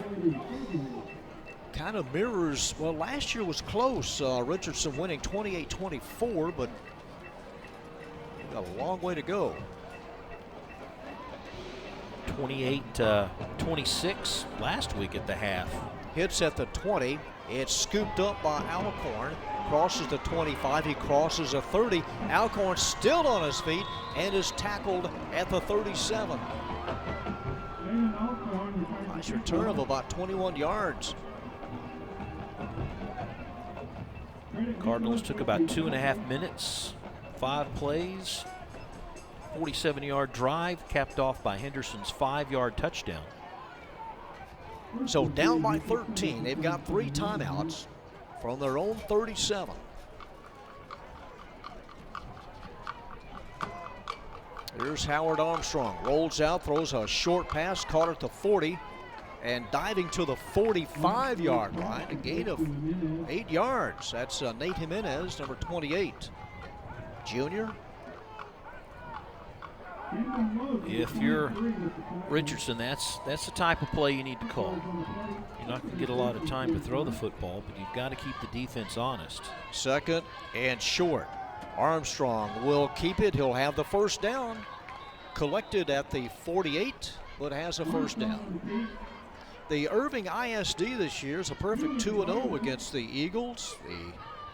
kind of mirrors, well, last year was close. Richardson winning 28-24, but we've got a long way to go. 28-26 last week at the half. Hits at the 20. It's scooped up by Alcorn. Crosses the 25. He crosses a 30. Alcorn still on his feet and is tackled at the 37. Nice return of about 21 yards. Cardinals took about 2.5 minutes, 5 plays, 47-yard drive, capped off by Henderson's 5-yard touchdown. So down by 13. They've got 3 timeouts from their own 37. Here's Howard Armstrong. Rolls out, throws a short pass, caught at the 40, and diving to the 45-yard line, a gain of 8 yards. That's Nate Jimenez, number 28, junior. If you're Richardson, that's the type of play you need to call. You're not going to get a lot of time to throw the football, but you've got to keep the defense honest. 2nd and short. Armstrong will keep it. He'll have the first down. Collected at the 48, but has a first down. The Irving ISD this year is a perfect 2-0 against the Eagles,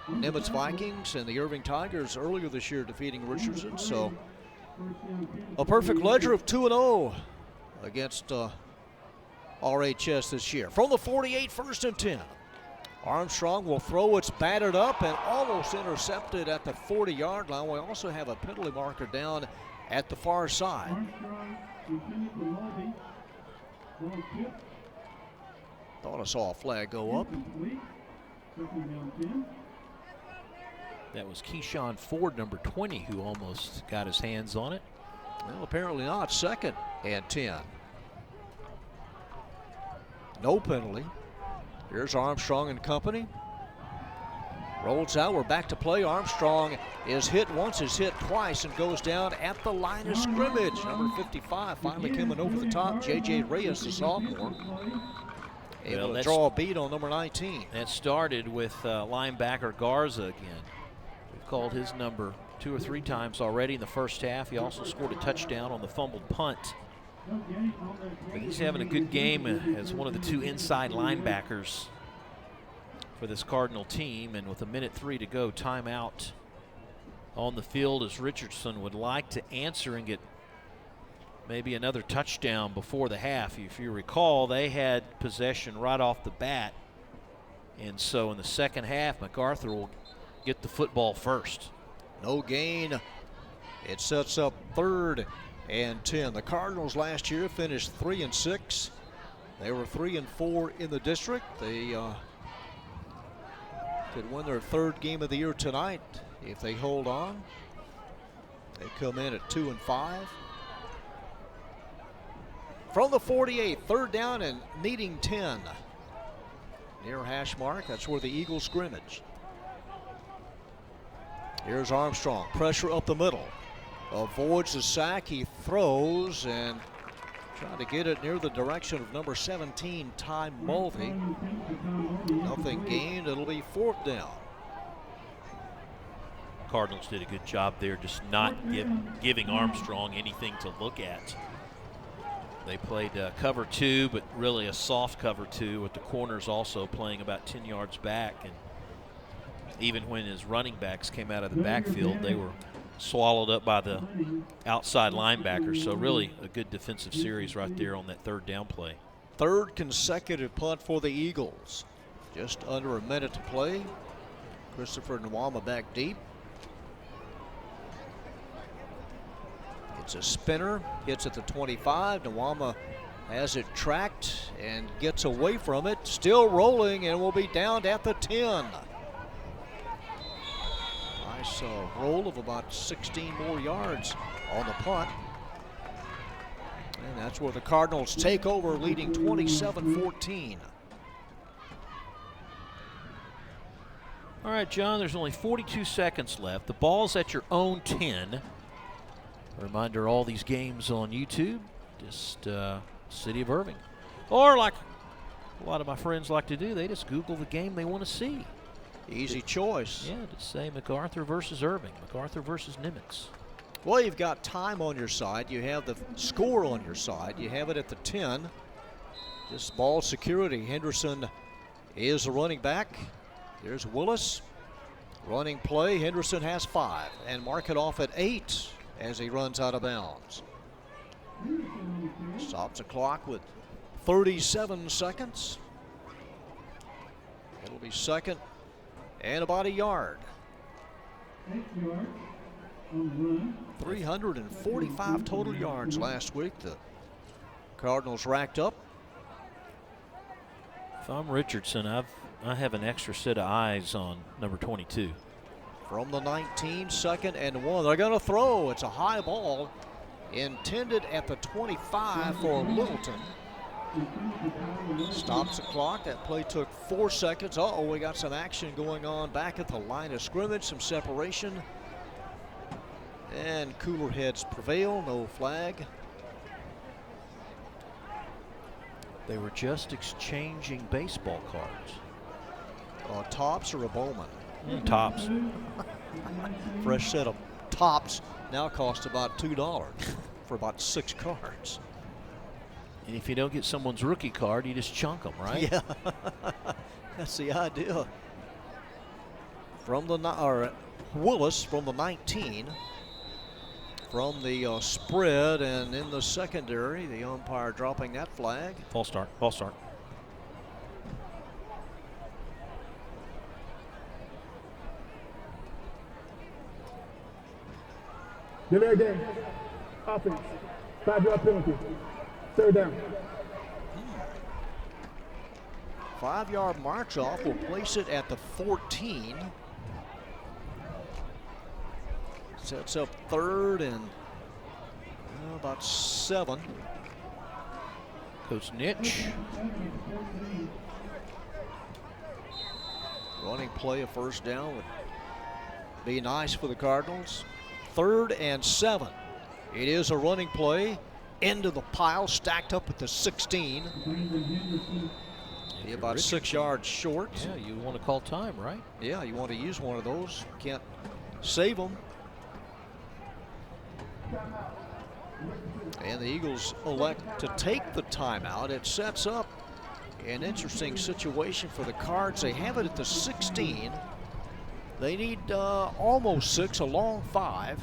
the Nimitz Vikings, and the Irving Tigers earlier this year defeating Richardson. So a perfect ledger of 2-0 against RHS this year. From the 48, 1st and 10. Armstrong will throw. It's batted up and almost intercepted at the 40-yard line. We also have a penalty marker down at the far side. Thought I saw a flag go up. That was Keyshawn Ford, number 20, who almost got his hands on it. Well, apparently not. 2nd and 10. No penalty. Here's Armstrong and company. Rolls out. We're back to play. Armstrong is hit once, is hit twice, and goes down at the line of scrimmage. Number 55 finally coming over the top. J.J. Reyes, the sophomore, able to draw a beat on number 19. That started with linebacker Garza again. We've called his number 2 or 3 times already in the first half. He also scored a touchdown on the fumbled punt. But he's having a good game as one of the 2 inside linebackers for this Cardinal team. And with 1:03 to go, timeout on the field as Richardson would like to answer and get maybe another touchdown before the half. If you recall, they had possession right off the bat. And so in the second half, MacArthur will get the football first. No gain. It sets up 3rd and 10. The Cardinals last year finished 3-6. They were 3-4 in the district. They could win their 3rd game of the year tonight if they hold on. They come in at 2-5. From the 48, 3rd down and needing 10. Near hash mark, that's where the Eagles scrimmage. Here's Armstrong, pressure up the middle. Avoids the sack, he throws and trying to get it near the direction of number 17, Ty Mulvey. Nothing gained, it'll be 4th down. Cardinals did a good job there, just not giving Armstrong anything to look at. They played cover 2, but really a soft cover 2 with the corners also playing about 10 yards back. And even when his running backs came out of the backfield, they were swallowed up by the outside linebackers. So really a good defensive series right there on that 3rd down play. 3rd consecutive punt for the Eagles. Just under a minute to play. Christopher Nwama back deep. It's a spinner, hits at the 25. Nwama has it tracked and gets away from it. Still rolling and will be down at the 10. Nice roll of about 16 more yards on the punt. And that's where the Cardinals take over, leading 27-14. All right, John, there's only 42 seconds left. The ball's at your own 10. A reminder, all these games on YouTube, just City of Irving. Or like a lot of my friends like to do, they just Google the game they want to see. Easy choice. Yeah, to say MacArthur versus Irving, MacArthur versus Nimitz. Well, you've got time on your side. You have the score on your side. You have it at the 10. Just ball security. Henderson is the running back. There's Willis. Running play. Henderson has 5 and mark it off at 8 as he runs out of bounds. Stops the clock with 37 seconds. It'll be 2nd and about a yard. 345 total yards last week the Cardinals racked up. If I'm Richardson, I have an extra set of eyes on number 22. From the 19, 2nd and 1. They're going to throw. It's a high ball intended at the 25 for Littleton. Stops the clock. That play took 4 seconds. Uh-oh, we got some action going on back at the line of scrimmage. Some separation. And cooler heads prevail. No flag. They were just exchanging baseball cards. Tops or a Bowman? Tops. Fresh set of tops now cost about $2 for about 6 cards. And if you don't get someone's rookie card, you just chunk them, right? Yeah, that's the idea. From the Willis from the 19, from the spread, and in the secondary, the umpire dropping that flag. False start. False start. Delay game. Offense. 5-yard penalty. 3rd down. 5-yard march off will place it at the 14. Sets up 3rd and about 7. Coach Nitch. Running play, a 1st down would be nice for the Cardinals. 3rd and 7. It is a running play. Into the pile, stacked up at the 16. Be about 6 yards short. Yeah, you want to call time, right? Yeah, you want to use one of those. Can't save them. And the Eagles elect to take the timeout. It sets up an interesting situation for the Cards. They have it at the 16. They need almost 6, a long 5.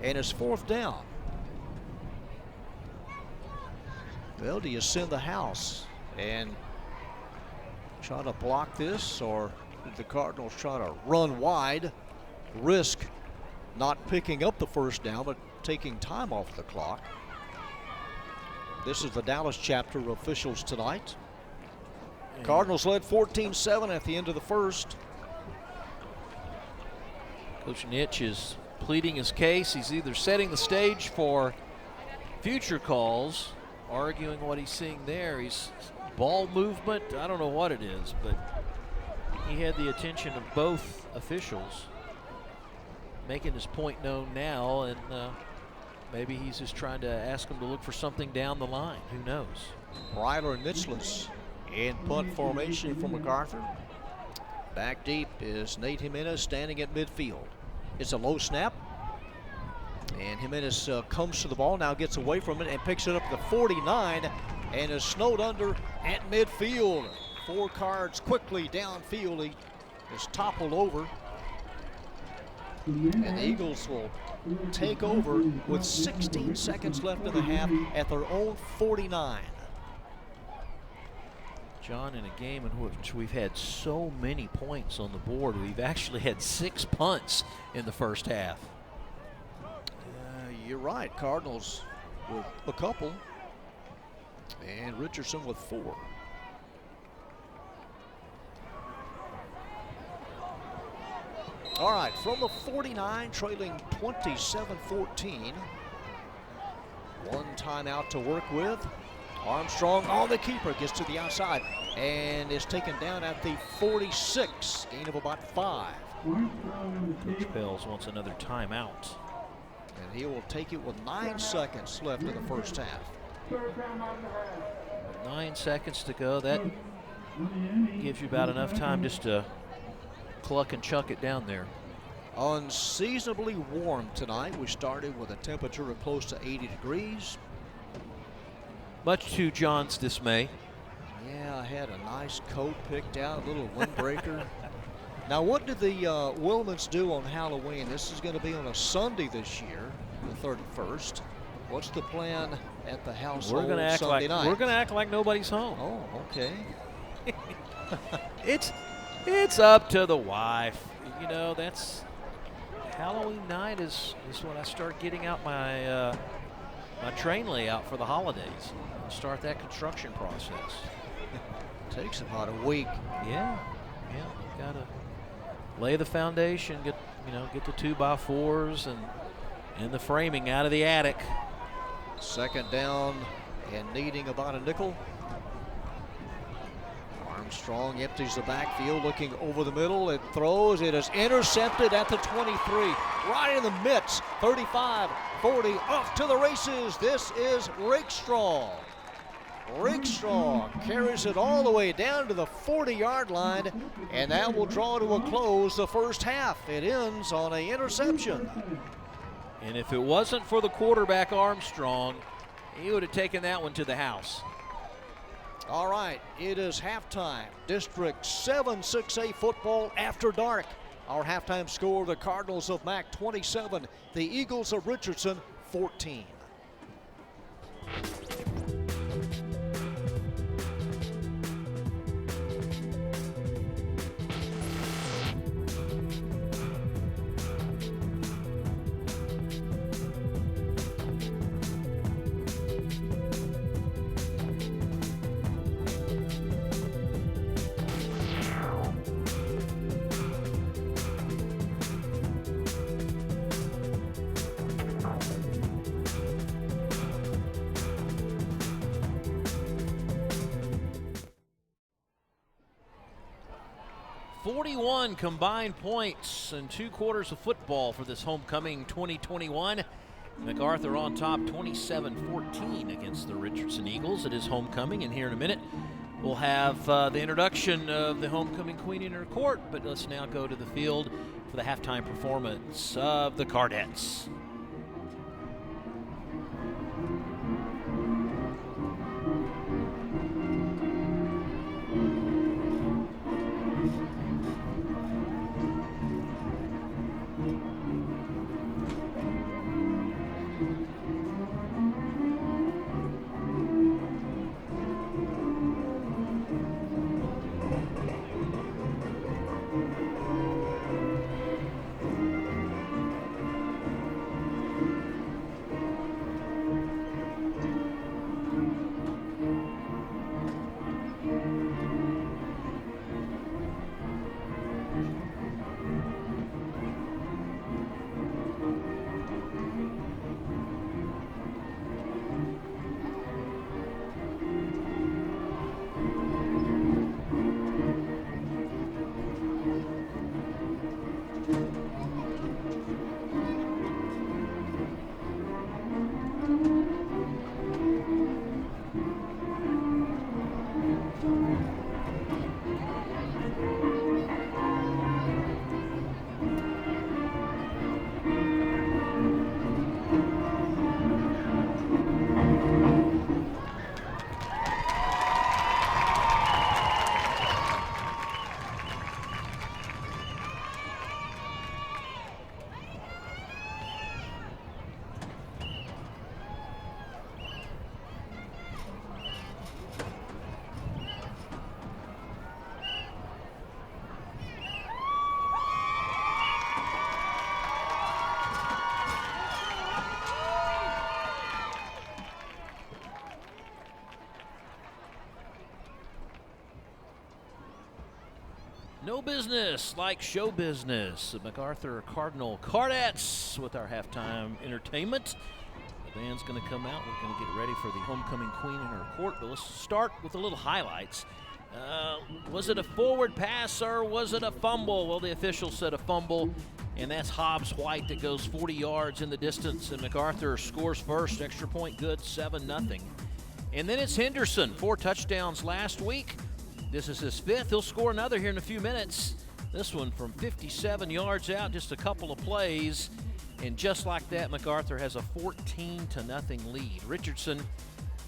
And it's 4th down. Well, do you send the house and try to block this, or did the Cardinals try to run wide, risk not picking up the 1st down, but taking time off the clock? This is the Dallas chapter of officials tonight. Cardinals led 14-7 at the end of the 1st. Coach Nitch is pleading his case. He's either setting the stage for future calls, arguing what he's seeing there. He's ball movement, I don't know what it is, but he had the attention of both officials, making his point known now, and maybe he's just trying to ask them to look for something down the line. Who knows? Ryler and Nitzless in punt formation for MacArthur. Back deep is Nate Jimenez standing at midfield. It's a low snap, and Jimenez comes to the ball, now gets away from it and picks it up to the 49 and is snowed under at midfield. 4 Cards quickly downfield. He is toppled over, and the Eagles will take over with 16 seconds left in the half at their own 49. John, in a game in which we've had so many points on the board, we've actually had 6 punts in the first half. You're right, Cardinals with a couple, and Richardson with 4. All right, from the 49, trailing 27-14. 1 timeout to work with. Armstrong on the keeper, gets to the outside and is taken down at the 46. Gain of about 5. Coach Bells wants another timeout. And he will take it with 9 seconds left in the first half. 9 seconds to go. That gives you about enough time just to cluck and chuck it down there. Unseasonably warm tonight. We started with a temperature of close to 80 degrees. Much to John's dismay. Yeah, I had a nice coat picked out, a little windbreaker. Now, what did the Wilmans do on Halloween? This is going to be on a Sunday this year, the 31st. What's the plan at the house on Sunday night? We're going to act like nobody's home. Oh, okay. It's up to the wife. You know, that's Halloween night is when I start getting out my my train layout for the holidays. Start that construction process. Takes about a week. Yeah. You gotta lay the foundation, get the 2x4s and the framing out of the attic. 2nd down and needing about a nickel. Armstrong empties the backfield, looking over the middle. It throws. It is intercepted at the 23. Right in the midst. 35, 40, off to the races. This is Rakestraw. Rakestraw carries it all the way down to the 40-yard line, and that will draw to a close the first half. It ends on an interception. And if it wasn't for the quarterback, Armstrong, he would have taken that one to the house. All right, it is halftime. District 7 6A football after dark. Our halftime score, the Cardinals of Mac 27, the Eagles of Richardson 14. Combined points in 2 quarters of football for this homecoming 2021. MacArthur on top 27-14 against the Richardson Eagles. It is homecoming, and here in a minute we'll have the introduction of the homecoming queen in her court, but let's now go to the field for the halftime performance of the Cardettes. No business like show business. The MacArthur Cardinal Cardettes with our halftime entertainment. The band's going to come out. We're going to get ready for the homecoming queen in her court. But let's start with a little highlights. Was it a forward pass or was it a fumble? Well, the official said a fumble, and that's Hobbs White that goes 40 yards in the distance, and MacArthur scores first. Extra point good, 7-0. And then it's Henderson, 4 touchdowns last week. This is his 5th. He'll score another here in a few minutes. This one from 57 yards out, just a couple of plays. And just like that, MacArthur has a 14-0 lead. Richardson,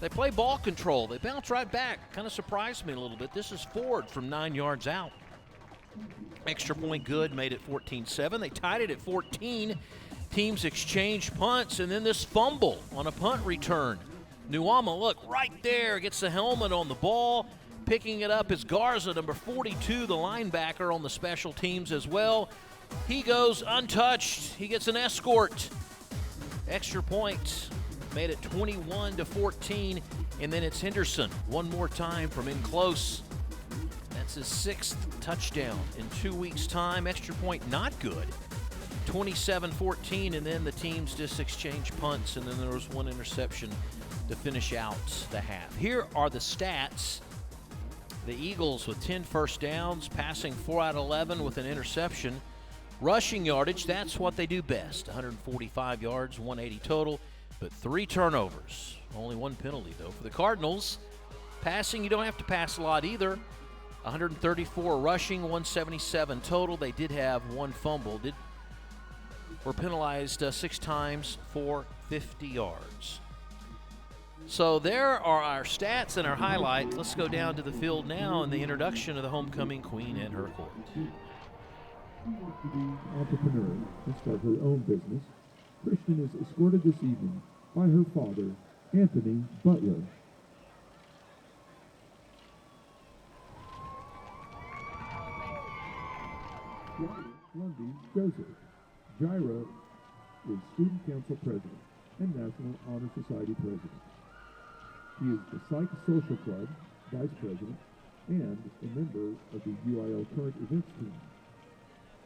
they play ball control. They bounce right back. Kind of surprised me a little bit. This is Ford from 9 yards out. Extra point good, made it 14-7. They tied it at 14. Teams exchanged punts, and then this fumble on a punt return. Nuama, look, right there, gets the helmet on the ball. Picking it up is Garza, number 42, the linebacker on the special teams as well. He goes untouched. He gets an escort. Extra point. Made it 21-14. And then it's Henderson one more time from in close. That's his 6th touchdown in 2 weeks' time. Extra point not good. 27-14, and then the teams just exchanged punts, and then there was one interception to finish out the half. Here are the stats. The Eagles with 10 first downs, passing 4 out of 11 with an interception. Rushing yardage, that's what they do best. 145 yards, 180 total, but 3 turnovers. Only 1 penalty, though. For the Cardinals, passing, you don't have to pass a lot either. 134 rushing, 177 total. They did have 1 fumble. Were penalized 6 times for 50 yards. So there are our stats and our highlights. Let's go down to the field now and the introduction of the homecoming queen and her court. She wants to be an entrepreneur and start her own business. Christian is escorted this evening by her father, Anthony Butler. Lundy Joseph. Jaira is Student Council President and National Honor Society President. She is the Psych Social Club Vice President and a member of the UIL Current Events Team.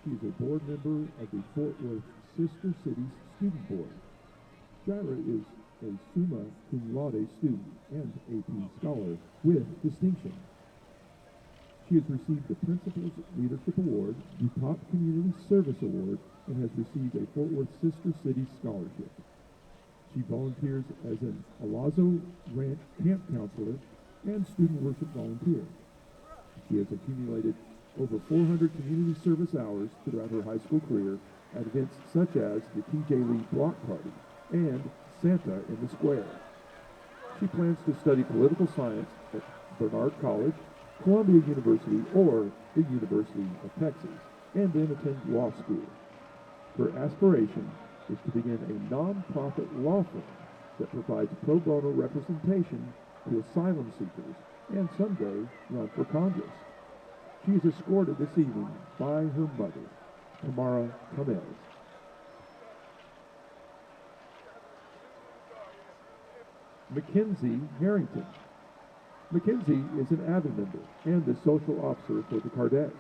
She is a board member of the Fort Worth Sister Cities Student Board. Jaira is a Summa Cum Laude student and AP Scholar with distinction. She has received the Principal's Leadership Award, the Top Community Service Award, and has received a Fort Worth Sister Cities Scholarship. She volunteers as an Alazo Ranch camp counselor and student worship volunteer. She has accumulated over 400 community service hours throughout her high school career at events such as the TJ Lee Block Party and Santa in the Square. She plans to study political science at Bernard College, Columbia University, or the University of Texas, and then attend law school. Her aspiration is to begin a non-profit law firm that provides pro bono representation to asylum seekers and someday run for Congress. She is escorted this evening by her mother, Tamara Camez. Mackenzie Harrington. Mackenzie is an avid member and the social officer for the Cardettes.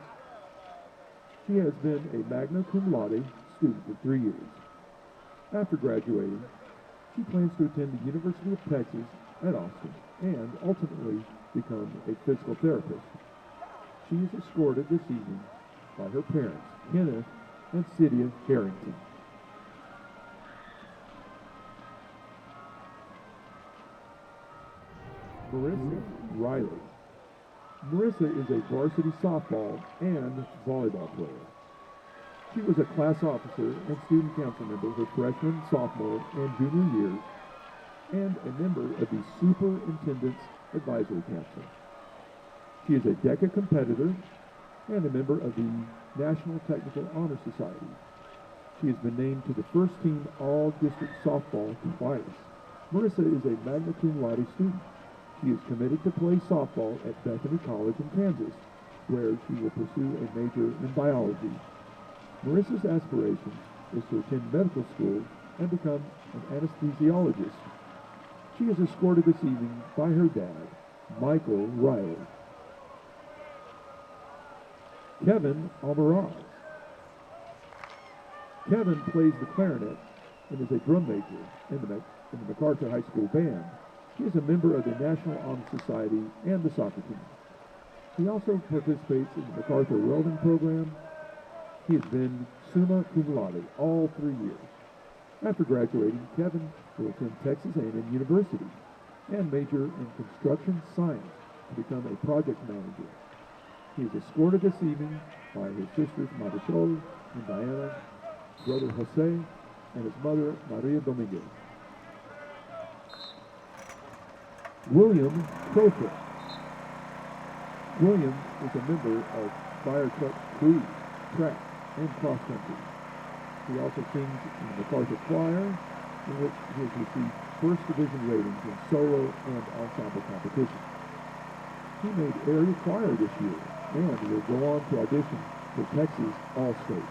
She has been a magna cum laude student for 3 years. After graduating, she plans to attend the University of Texas at Austin and ultimately become a physical therapist. She is escorted this evening by her parents, Kenneth and Cydia Harrington. Marissa Riley. Marissa is a varsity softball and volleyball player. She was a class officer and student council member her freshman, sophomore, and junior years, and a member of the Superintendent's Advisory Council. She is a DECA competitor and a member of the National Technical Honor Society. She has been named to the first team all-district softball twice. Marissa is a magna cum laude student. She is committed to play softball at Bethany College in Kansas, where she will pursue a major in biology. Marissa's aspiration is to attend medical school and become an anesthesiologist. She is escorted this evening by her dad, Michael Riley. Kevin Almaraz. Kevin plays the clarinet and is a drum major in the MacArthur High School Band. He is a member of the National Honor Society and the soccer team. He also participates in the MacArthur Welding Program. He has been summa cum laude all 3 years. After graduating, Kevin will attend Texas A&M University and major in construction science to become a project manager. He is escorted this evening by his sisters Marisol and Diana, brother Jose, and his mother Maria Dominguez. William Crowfoot. William is a member of fire truck crew, track, and cross country. He also sings in the MacArthur Choir, in which he has received first division ratings in solo and ensemble competitions. He made area choir this year and will go on to audition for Texas All-State.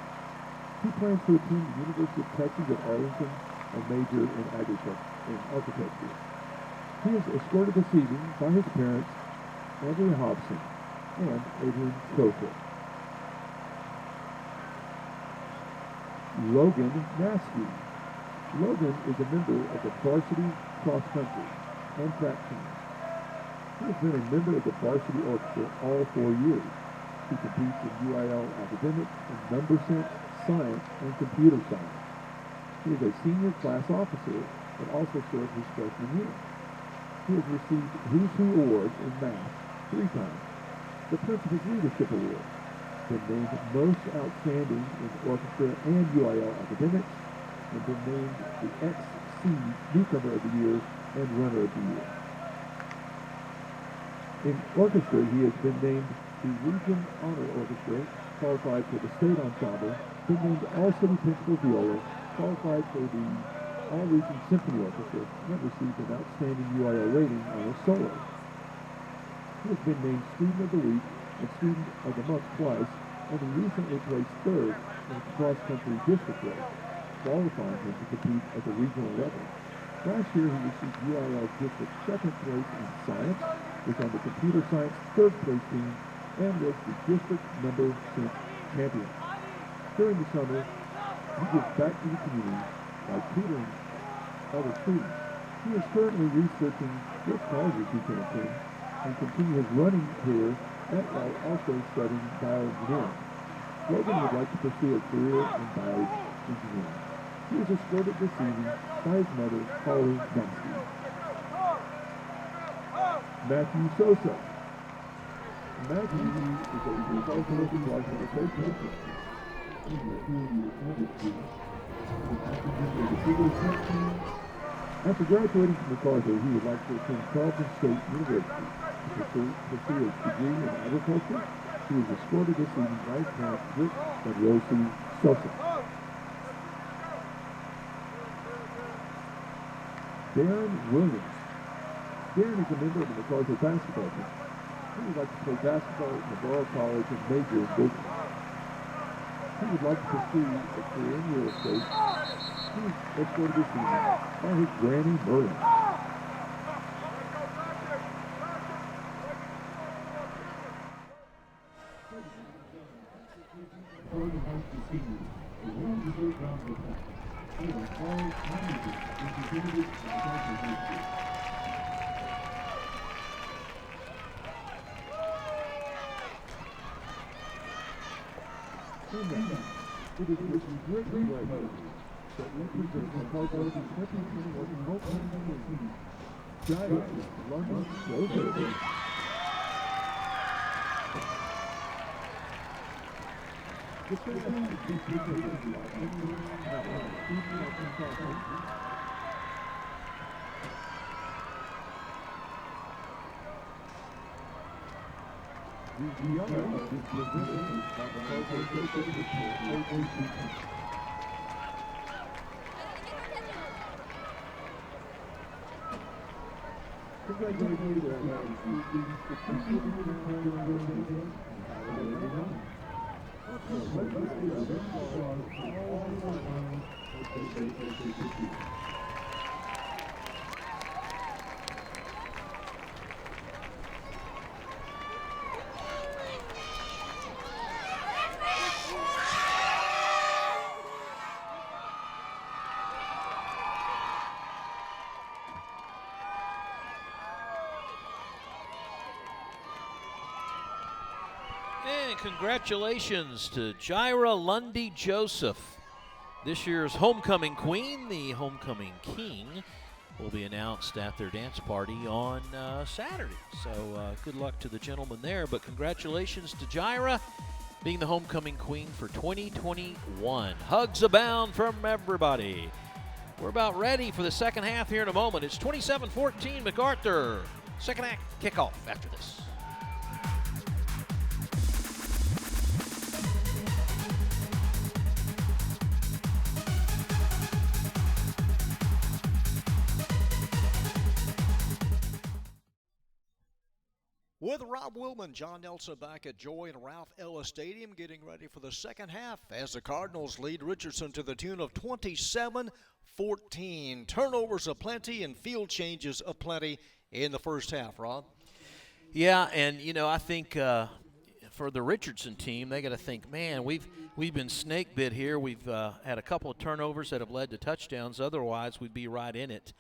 He plans to attend the University of Texas at Arlington and major in architecture. He is escorted this evening by his parents, Andrea Hobson and Adrian Crowfoot. Logan Maskey. Logan is a member of the varsity cross country and track team. He has been a member of the varsity orchestra all 4 years. He competes in UIL academics in number sense, science, and computer science. He is a senior class officer and also served his freshman year. He has received Who's Who Awards in math 3 times, the Principal's Leadership Award, been named Most Outstanding in Orchestra and UIL Academics, and been named the XC Newcomer of the Year and Runner of the Year. In orchestra, he has been named the Region Honor Orchestra, qualified for the State Ensemble, been named All-City Principal Viola, qualified for the All-Region Symphony Orchestra, and received an outstanding UIL rating on his solo. He has been named Student of the Week and Student of the Month twice, and he recently placed 3rd in the cross-country district race, qualifying him to compete at the regional level. Last year, he received UIL district 2nd place in science, was on the computer science 3rd place team, and was the district number 6 champion. During the summer, he gives back to the community by tutoring other students. He is currently researching what colleges he can attend and continue his running career while also studying bioengineering. Logan would like to pursue a career in bioengineering. He is escorted this evening by his mother, Holly Maskey. Matthew Sosa. Matthew is a consultant in Washington State. After graduating from MacArthur, he would like to attend Charleston State University to pursue his degree in agriculture. He was escorted this evening by his parents, Rick and Rosie Sosa. Darren Williams. Darren is a member of the MacArthur basketball team. He would like to play basketball at Navarro College and major in business. He would like to pursue a career in real estate. He was escorted this evening by his granny, Merlin. It is with great pleasure that we present MacArthur's 2021 Homecoming team, Giant London Showdown. The ceremony is featured the honor of this presented by the MacArthur Cardinals. And congratulations to Jaira Lundy Joseph, this year's homecoming queen. The homecoming king will be announced at their dance party on Saturday. So good luck to the gentlemen there. But congratulations to Jaira being the homecoming queen for 2021. Hugs abound from everybody. We're about ready for the second half here in a moment. It's 27-14 MacArthur. Second act kickoff after this. With Rob Willman, John Nelson back at Joy and Ralph Ellis Stadium, getting ready for the second half as the Cardinals lead Richardson to the tune of 27-14. Turnovers aplenty and field changes aplenty in the first half, Rob. Yeah, and I think for the Richardson team, they got to think, man, we've been snake bit here. We've had a couple of turnovers that have led to touchdowns. Otherwise, we'd be right in it.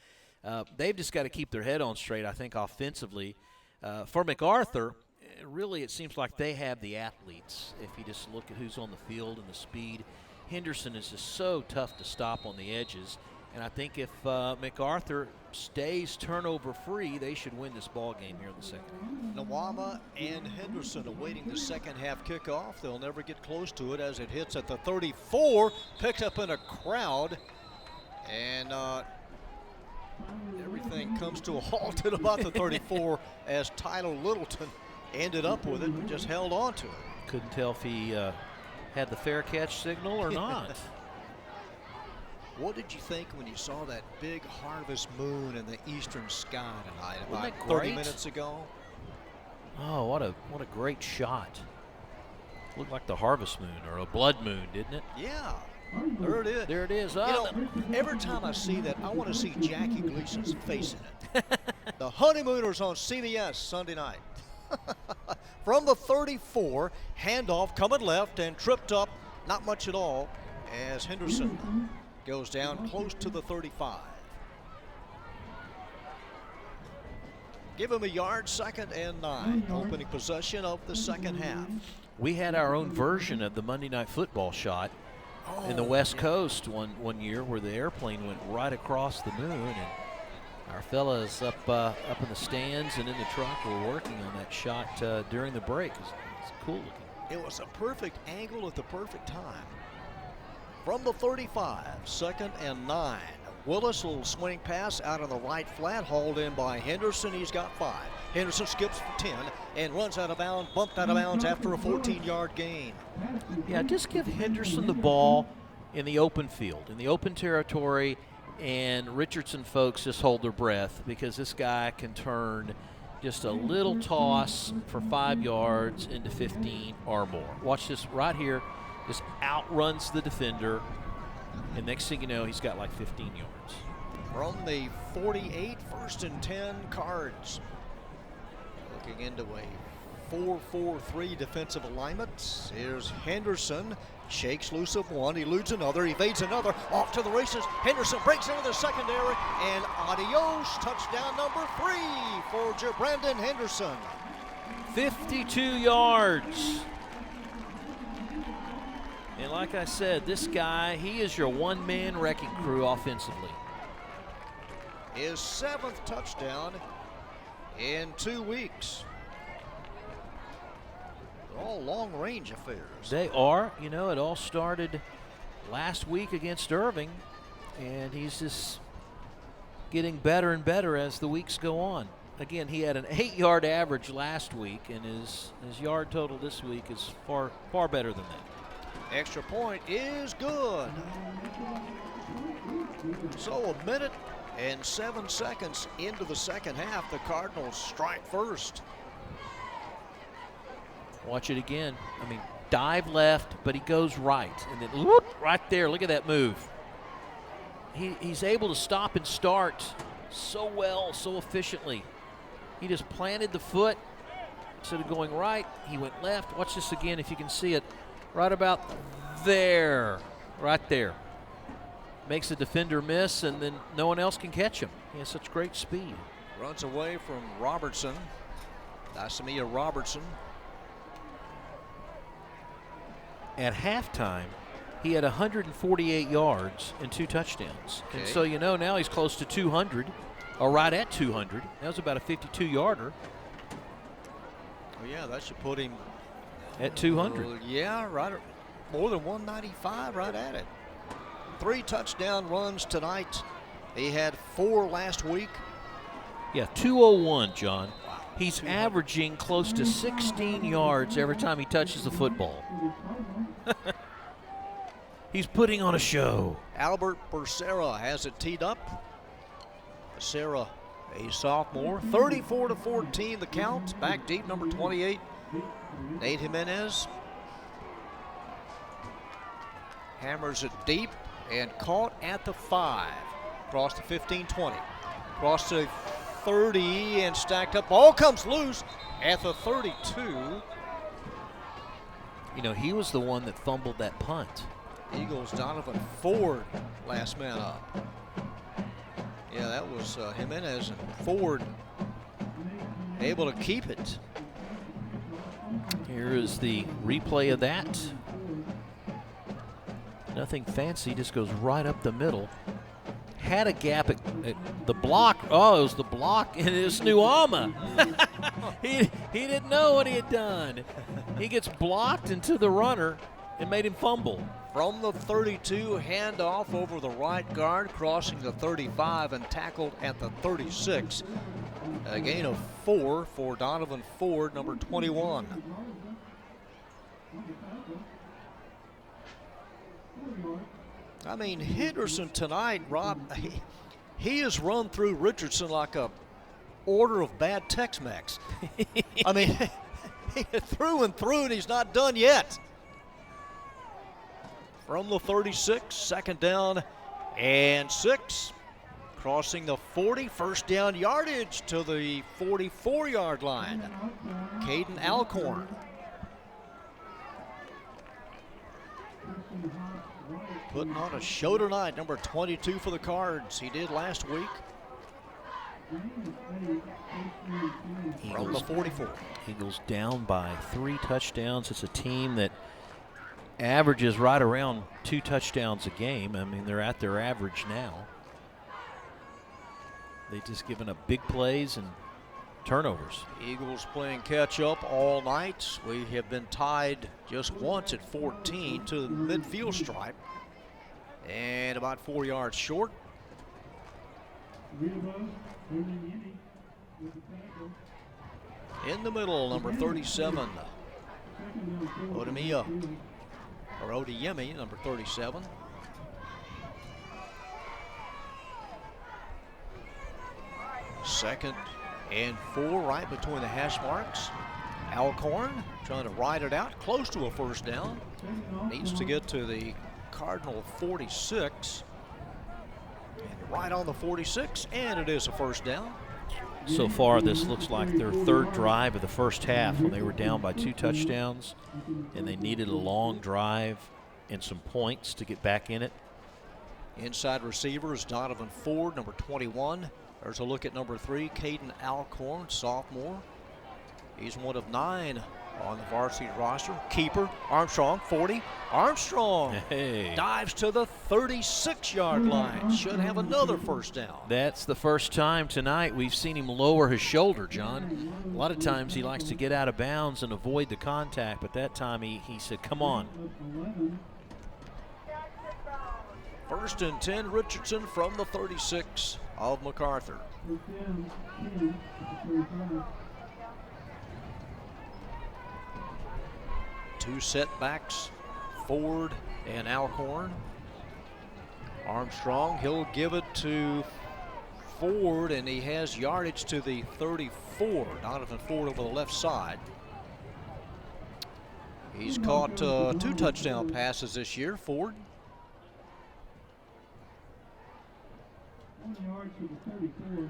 They've just got to keep their head on straight, I think, offensively. For MacArthur, really it seems like they have the athletes. If you just look at who's on the field and the speed, Henderson is just so tough to stop on the edges. And I think if MacArthur stays turnover-free, they should win this ball game here in the second half. Nawama and Henderson awaiting the second half kickoff. They'll never get close to it as it hits at the 34, picked up in a crowd, and everything comes to a halt at about the 34 as Tyler Littleton ended up with it and just held on to it. Couldn't tell if he had the fair catch signal or not. What did you think when you saw that big harvest moon in the eastern sky tonight about Wasn't that 30 great? minutes ago? Oh, what a great shot. Looked like the harvest moon or a blood moon, didn't it? Yeah. There it is. There it is. Every time I see that, I want to see Jackie Gleason's face in it. The Honeymooners on CBS Sunday night. From the 34, handoff coming left and tripped up, not much at all, as Henderson goes down close to the 35. Give him a yard, 2nd and 9. Opening possession of the second half. We had our own version of the Monday Night Football shot in the West Coast one year where the airplane went right across the moon, and our fellas up in the stands and in the truck were working on that shot during the break. It's cool looking. It was a perfect angle at the perfect time. From the 35, 2nd and 9. Willis, a little swing pass out on the right flat, hauled in by Henderson. He's got 5. Henderson skips for 10 and runs out of bounds, bumped out of bounds after a 14-yard gain. Yeah, just give Henderson the ball in the open field, in the open territory, and Richardson folks just hold their breath because this guy can turn just a little toss for 5 yards into 15 or more. Watch this right here. Just outruns the defender, and next thing you know, he's got like 15 yards. From the 48, 1st and 10 Cards. Looking into a 4-4-3 defensive alignment. Here's Henderson. Shakes loose of one, eludes another, evades another, off to the races. Henderson breaks into the secondary, and adios, touchdown number 3 for Brandon Henderson. 52 yards. And like I said, this guy, he is your one-man wrecking crew offensively. His 7th touchdown in 2 weeks. They're all long-range affairs. They are. It all started last week against Irving, and he's just getting better and better as the weeks go on. Again, he had an 8-yard average last week, and his yard total this week is far better than that. Extra point is good. So 1 minute and 7 seconds into the second half, the Cardinals strike first. Watch it again. Dive left, but he goes right. And then whoop, right there, look at that move. He's able to stop and start so well, so efficiently. He just planted the foot. Instead of going right, he went left. Watch this again if you can see it. Right about there, right there. Makes the defender miss, and then no one else can catch him. He has such great speed. Runs away from Robertson. Dasamia Robertson. at halftime, he had 148 yards and 2 touchdowns. Okay. And so, you know, now he's close to 200, or right at 200. That was about a 52-yarder. Well, yeah, that should put him at 200. Yeah, right. More than 195, right at it. 3 touchdown runs tonight. He had 4 last week. Yeah, 201, John. Wow. He's averaging close to 16 yards every time he touches the football. He's putting on a show. Albert Becerra has it teed up. Becerra, a sophomore. 34-14 the count. Back deep, number 28. Nate Jimenez hammers it deep and caught at the 5. Across the 15-20. Across the 30 and stacked up. Ball comes loose at the 32. You know, he was the one that fumbled that punt. Eagles, Donovan Ford, last man up. Yeah, that was Jimenez and Ford able to keep it. Here is the replay of that. Nothing fancy, just goes right up the middle. Had a gap at the block. Oh, it was the block, and it's Nuama. he didn't know what he had done. He gets blocked into the runner and made him fumble. From the 32, handoff over the right guard, crossing the 35 and tackled at the 36. A gain of 4 for Donovan Ford, number 21. I mean, Henderson tonight, Rob, he has run through Richardson like a order of bad Tex-Mex. I mean, through and through, and he's not done yet. From the 36, second down and 6. Crossing the 40, first down yardage to the 44-yard line. Caden Alcorn. Putting on a show tonight, number 22 for the Cards. He did last week. From the 44. Eagles down by 3 touchdowns. It's a team that averages right around 2 touchdowns a game. I mean, they're at their average now. They've just given up big plays and turnovers. Eagles playing catch up all night. We have been tied just once at 14 to the midfield stripe. And about 4 yards short. In the middle, number 37, Odeyemi, number 37. Second and 4 right between the hash marks. Alcorn trying to ride it out, close to a first down. Needs to get to the Cardinal 46. And right on the 46, and it is a first down. So far, this looks like their 3rd drive of the first half when they were down by 2 touchdowns, and they needed a long drive and some points to get back in it. Inside receiver is Donovan Ford, number 21. There's a look at number 3, Caden Alcorn, sophomore. He's one of 9 on the varsity roster. Keeper, Armstrong, 40. Armstrong dives to the 36-yard line. Should have another first down. That's the first time tonight we've seen him lower his shoulder, John. A lot of times he likes to get out of bounds and avoid the contact, but that time he said, come on. First and 10, Richardson from the 36 of MacArthur. Two setbacks, Ford and Alcorn. Armstrong, he'll give it to Ford, and he has yardage to the 34. Donovan Ford over the left side. He's caught 2 touchdown passes this year, Ford.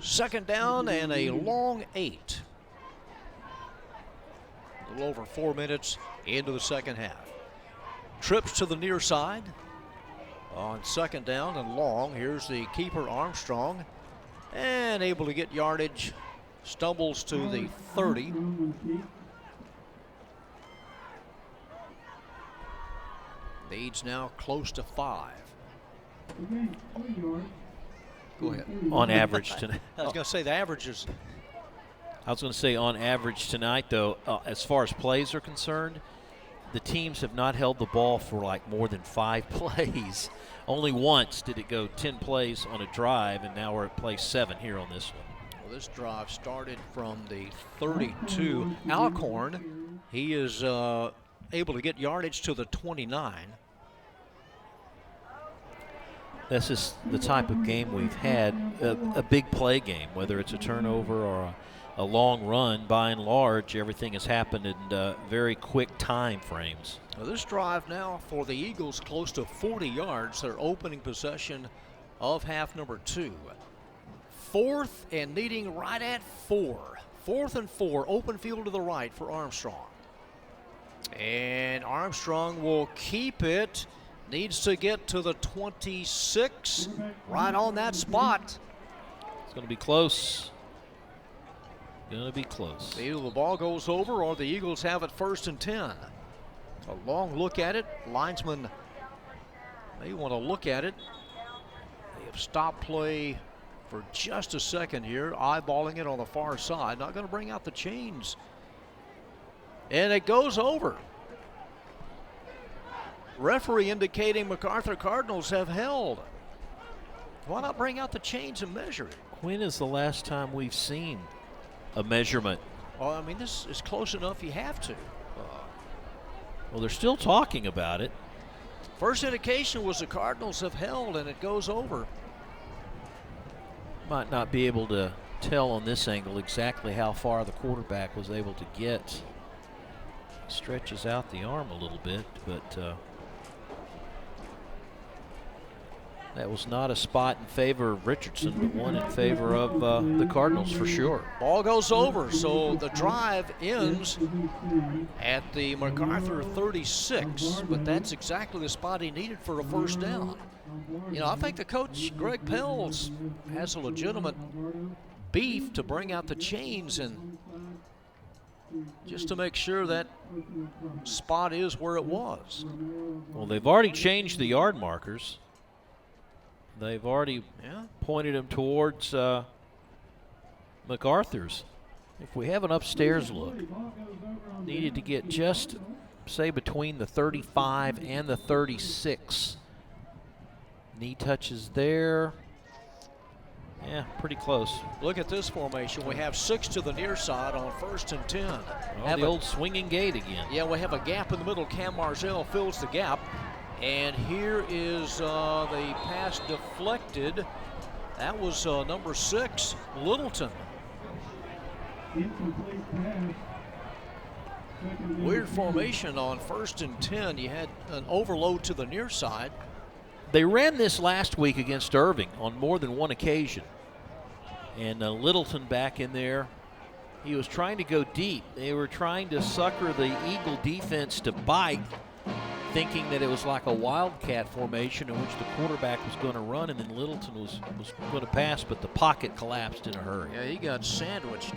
Second down and a long 8. A little over 4 minutes into the second half. Trips to the near side on second down and long. Here's the keeper, Armstrong, and able to get yardage. Stumbles to the 30. Leads now close to 5. Go ahead. On average tonight. I was going to say the average is. I was going to say on average tonight, though, as far as plays are concerned, the teams have not held the ball for like more than 5 plays. Only once did it go 10 plays on a drive, and now we're at play 7 here on this one. Well, this drive started from the 32. Alcorn, he is able to get yardage to the 29. This is the type of game we've had, a big play game, whether it's a turnover or a long run. By and large, everything has happened in very quick time frames. Well, this drive now for the Eagles close to 40 yards, their opening possession of half number 2. 4th and needing right at 4. 4th and 4, open field to the right for Armstrong. And Armstrong will keep it. Needs to get to the 26, right on that spot. It's going to be close. Going to be close. Either the ball goes over or the Eagles have it 1st and 10. A long look at it. Linesman may want to look at it. They have stopped play for just a second here, eyeballing it on the far side. Not going to bring out the chains. And it goes over. Referee indicating MacArthur Cardinals have held. Why not bring out the chains and measure it? When is the last time we've seen a measurement? Well, I mean, this is close enough you have to. Well, they're still talking about it. First indication was the Cardinals have held, and it goes over. Might not be able to tell on this angle exactly how far the quarterback was able to get. Stretches out the arm a little bit, but that was not a spot in favor of Richardson, but one in favor of the Cardinals for sure. Ball goes over, so the drive ends at the MacArthur 36, but that's exactly the spot he needed for a 1st down. You know, I think the coach, Greg Pells, has a legitimate beef to bring out the chains and just to make sure that spot is where it was. Well, they've already changed the yard markers. They've already pointed him towards MacArthur's. If we have an upstairs look, needed to get just, say, between the 35 and the 36. Knee touches there. Yeah, pretty close. Look at this formation. We have 6 to the near side on 1st and 10. Well, the old swinging gate again. Yeah, we have a gap in the middle. Cam Marzell fills the gap. And here is the pass deflected. That was number 6, Littleton. Weird formation on 1st and 10. You had an overload to the near side. They ran this last week against Irving on more than one occasion. And Littleton back in there. He was trying to go deep. They were trying to sucker the Eagle defense to bite, thinking that it was like a wildcat formation in which the quarterback was going to run, and then Littleton was going to pass, but the pocket collapsed in a hurry. Yeah, he got sandwiched.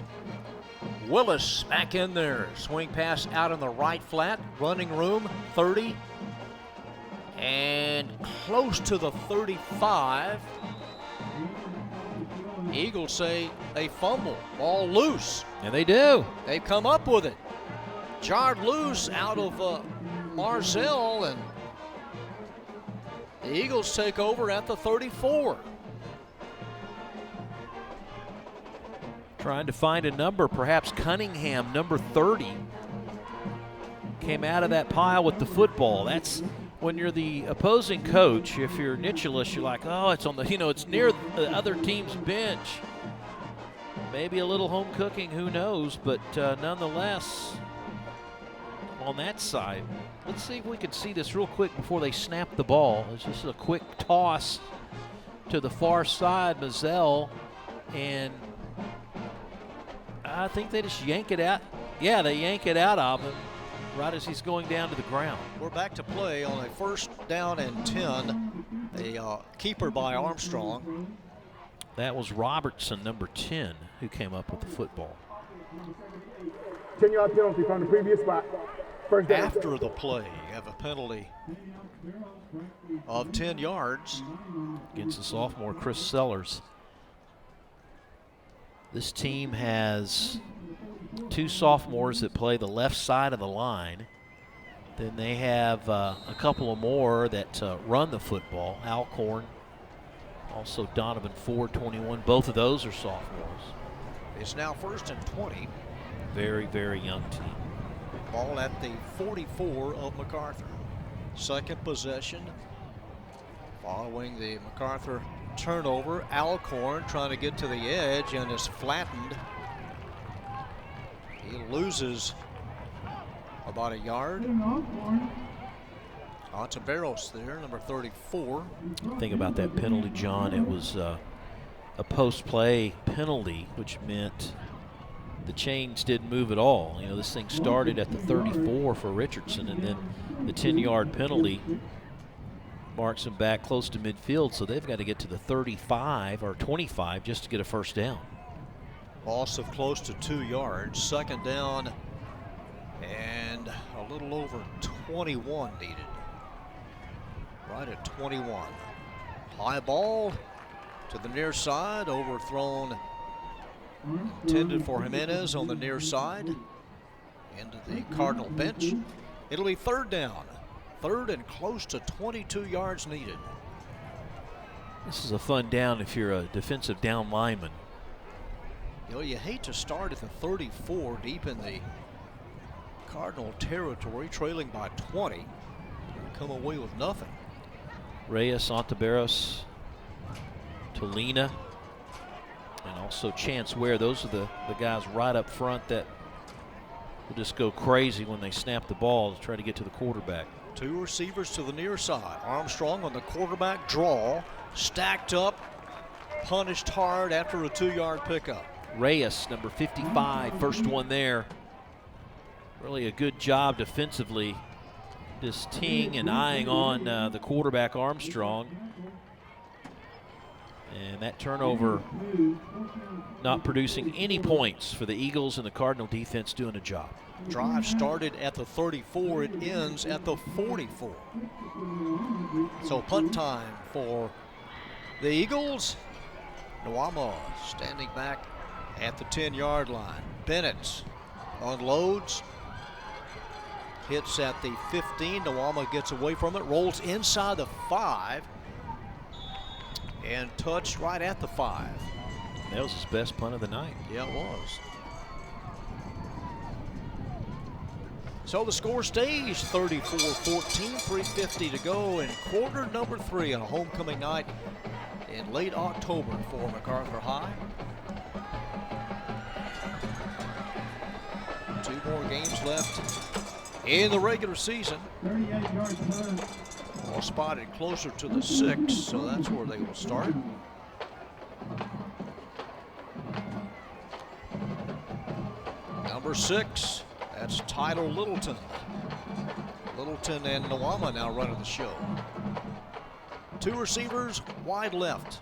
Willis back in there. Swing pass out in the right flat. Running room, 30. And close to the 35. Eagles say they fumble. Ball loose. And they do. They've come up with it. Jarred loose out of Marzell, and the Eagles take over at the 34. Trying to find a number, perhaps Cunningham, number 30, came out of that pile with the football. That's when you're the opposing coach. If you're Nicholas, you're like, oh, it's on the, it's near the other team's bench. Maybe a little home cooking, who knows? But nonetheless, on that side, let's see if we can see this real quick before they snap the ball. It's just a quick toss to the far side, Mazzell, and I think they just yank it out. Yeah, they yank it out of him right as he's going down to the ground. We're back to play on a 1st down and 10. A keeper by Armstrong. That was Robertson, number 10, who came up with the football. 10-yard penalty from the previous spot. First down. after the play. You have a penalty of 10 yards. Against the sophomore Chris Sellers. This team has 2 sophomores that play the left side of the line. Then they have a couple of more that run the football. Alcorn, also Donovan Ford, 21. Both of those are sophomores. It's now 1st and 20. Very, very young team. Ball at the 44 of MacArthur. Second possession. Following the MacArthur turnover, Alcorn trying to get to the edge and is flattened. He loses about a yard. Ontiveros there, number 34. Think about that penalty, John. It was a post-play penalty, which meant the chains didn't move at all. You know, this thing started at the 34 for Richardson, and then the 10-yard penalty marks them back close to midfield, so they've got to get to the 35 or 25 just to get a first down. Loss of close to 2 yards. Second down and a little over 21 needed. Right at 21. High ball to the near side, overthrown, intended for Jimenez on the near side, into the Cardinal bench. It'll be third down. Third and close to 22 yards needed. This is a fun down if you're a defensive down lineman. You know, you hate to start at the 34 deep in the Cardinal territory, trailing by 20, and come away with nothing. Reyes, Ontiveros, Tolina, and also Chance Ware. Those are the guys right up front that will just go crazy when they snap the ball to try to get to the quarterback. 2 receivers to the near side. Armstrong on the quarterback draw, stacked up, punished hard after a 2-yard pickup. Reyes, number 55, first one there. Really a good job defensively, just teeing and eyeing on the quarterback Armstrong. And that turnover not producing any points for the Eagles, and the Cardinal defense doing a job. Drive started at the 34, it ends at the 44. So punt time for the Eagles. Nwama standing back at the 10-yard line. Bennett unloads, hits at the 15. Nwama gets away from it, rolls inside the 5, and touched right at the 5. That was his best punt of the night. Yeah, it was. So the score stays 34-14, 3:50 to go in quarter number 3 on a homecoming night in late October for MacArthur High. 2 more games left in the regular season. 38 yards punt. All spotted closer to the 6, so that's where they will start. Number 6, that's Tyler Littleton. Littleton and Nwama now running the show. 2 receivers wide left.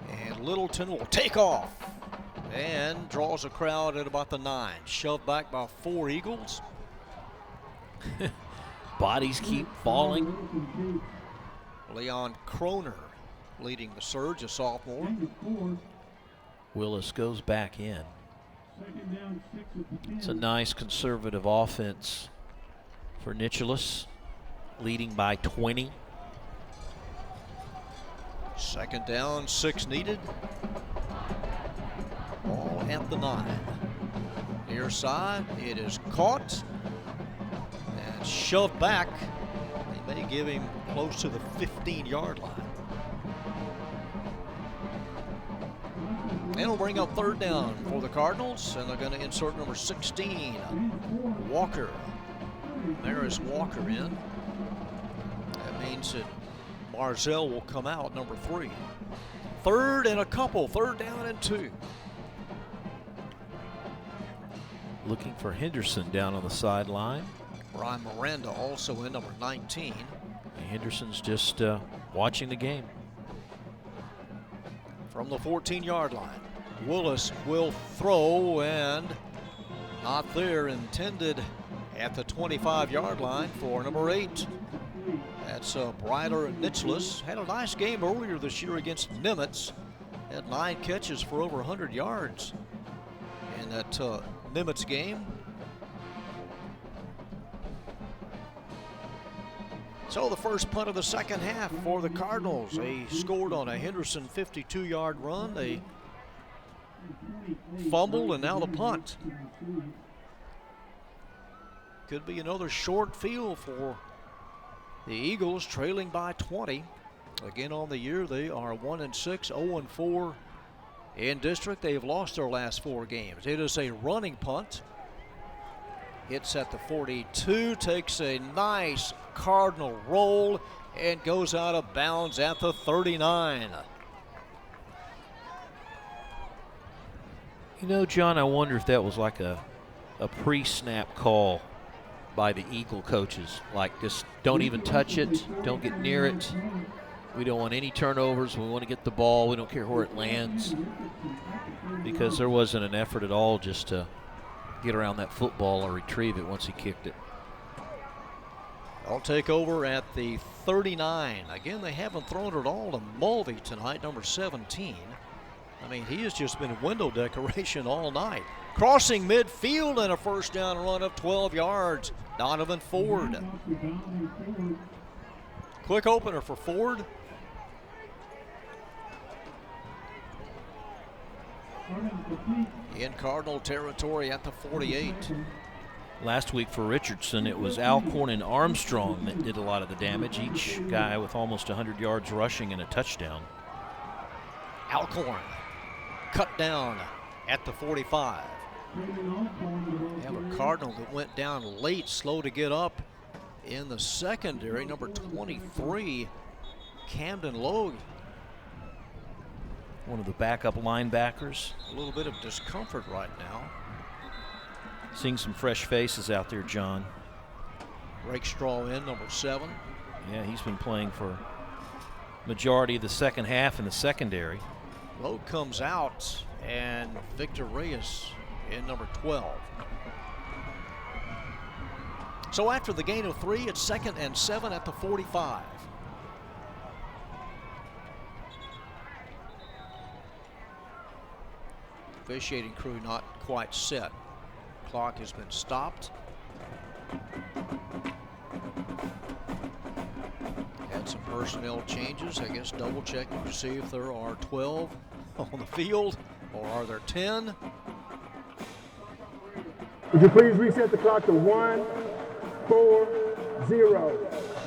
And Littleton will take off and draws a crowd at about the 9. Shoved back by 4 Eagles. Bodies keep falling. Leon Kroner leading the surge, a sophomore. Willis goes back in. It's a nice conservative offense for Nicholas, leading by 20. Second down, 6 needed. Ball at the 9. Near side, it is caught and shoved back. They may give him close to the 15-yard line. And it'll bring up third down for the Cardinals, and they're going to insert number 16, Walker. Maris Walker in. That means that Marzell will come out, number 3. Third and a couple, third down and 2. Looking for Henderson down on the sideline. Brian Miranda also in, number 19. And Henderson's just watching the game. From the 14-yard line, Willis will throw, and not there, intended at the 25-yard line for number 8. That's Bryder Nicholas. Had a nice game earlier this year against Nimitz. Had 9 catches for over 100 yards in that Nimitz game. So the first punt of the second half for the Cardinals. They scored on a Henderson 52-yard run. They fumbled, and now the punt. Could be another short field for the Eagles, trailing by 20. Again, on the year, they are 1-6, 0-4 in district. They've lost their last 4 games. It is a running punt. Hits at the 42, takes a nice Cardinal roll, and goes out of bounds at the 39. You know, John, I wonder if that was like a pre-snap call by the Eagle coaches. Like, just don't even touch it, don't get near it. We don't want any turnovers. We want to get the ball. We don't care where it lands. Because there wasn't an effort at all just to get around that football or retrieve it once he kicked it. I'll take over at the 39. Again, they haven't thrown it all to Mulvey tonight, number 17. I mean, he has just been window decoration all night. Crossing midfield and a first down run of 12 yards. Donovan Ford. Quick opener for Ford. In Cardinal territory at the 48. Last week for Richardson, it was Alcorn and Armstrong that did a lot of the damage, each guy with almost 100 yards rushing and a touchdown. Alcorn cut down at the 45. We have a Cardinal that went down late, slow to get up in the secondary. Number 23, Camden Logue. One of the backup linebackers. A little bit of discomfort right now. Seeing some fresh faces out there, John. Rakestraw in, number 7. Yeah, he's been playing for majority of the second half in the secondary. Logue comes out, and Victor Reyes in number 12. So after the gain of 3, it's 2nd and 7 at the 45. Officiating crew not quite set. Clock has been stopped. Had some personnel changes. I guess double checking to see if there are 12 on the field, or are there 10? Would you please reset the clock to 1:40?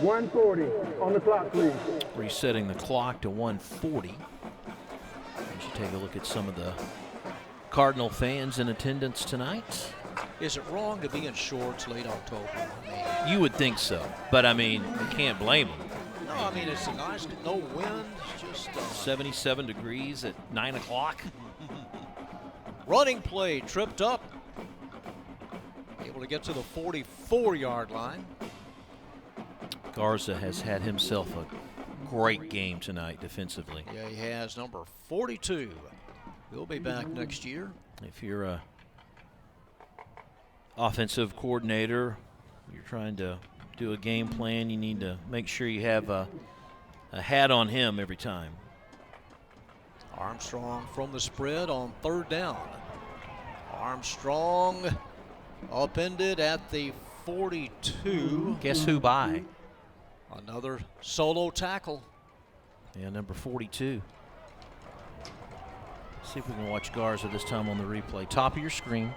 1:40 on the clock, please. Resetting the clock to 1:40. You should take a look at some of the Cardinal fans in attendance tonight. Is it wrong to be in shorts late October? I mean, you would think so, but I mean, you can't blame them. No, I mean, it's a nice, no wind, just 77 degrees at 9 o'clock. Running play, tripped up. Able to get to the 44-yard line. Garza has had himself a great game tonight defensively. Yeah, he has. Number 42. He'll be back next year. If you're a offensive coordinator, you're trying to do a game plan, you need to make sure you have a hat on him every time. Armstrong from the spread on 3rd down. Armstrong upended at the 42. Guess who by? Another solo tackle. Yeah, number 42. See if we can watch Garza this time on the replay. Top of your screen.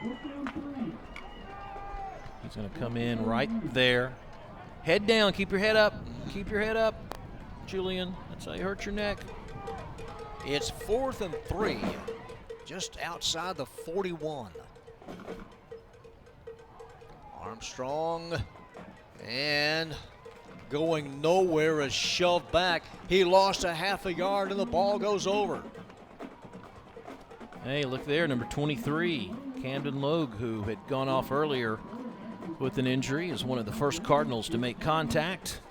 He's going to come in right there. Head down. Keep your head up. Keep your head up, Julian. That's how you hurt your neck. It's 4th and 3, just outside the 41. Armstrong, and going nowhere, is shoved back. He lost a half a yard, and the ball goes over. Hey, look there, number 23, Camden Logue, who had gone off earlier with an injury, is one of the first Cardinals to make contact.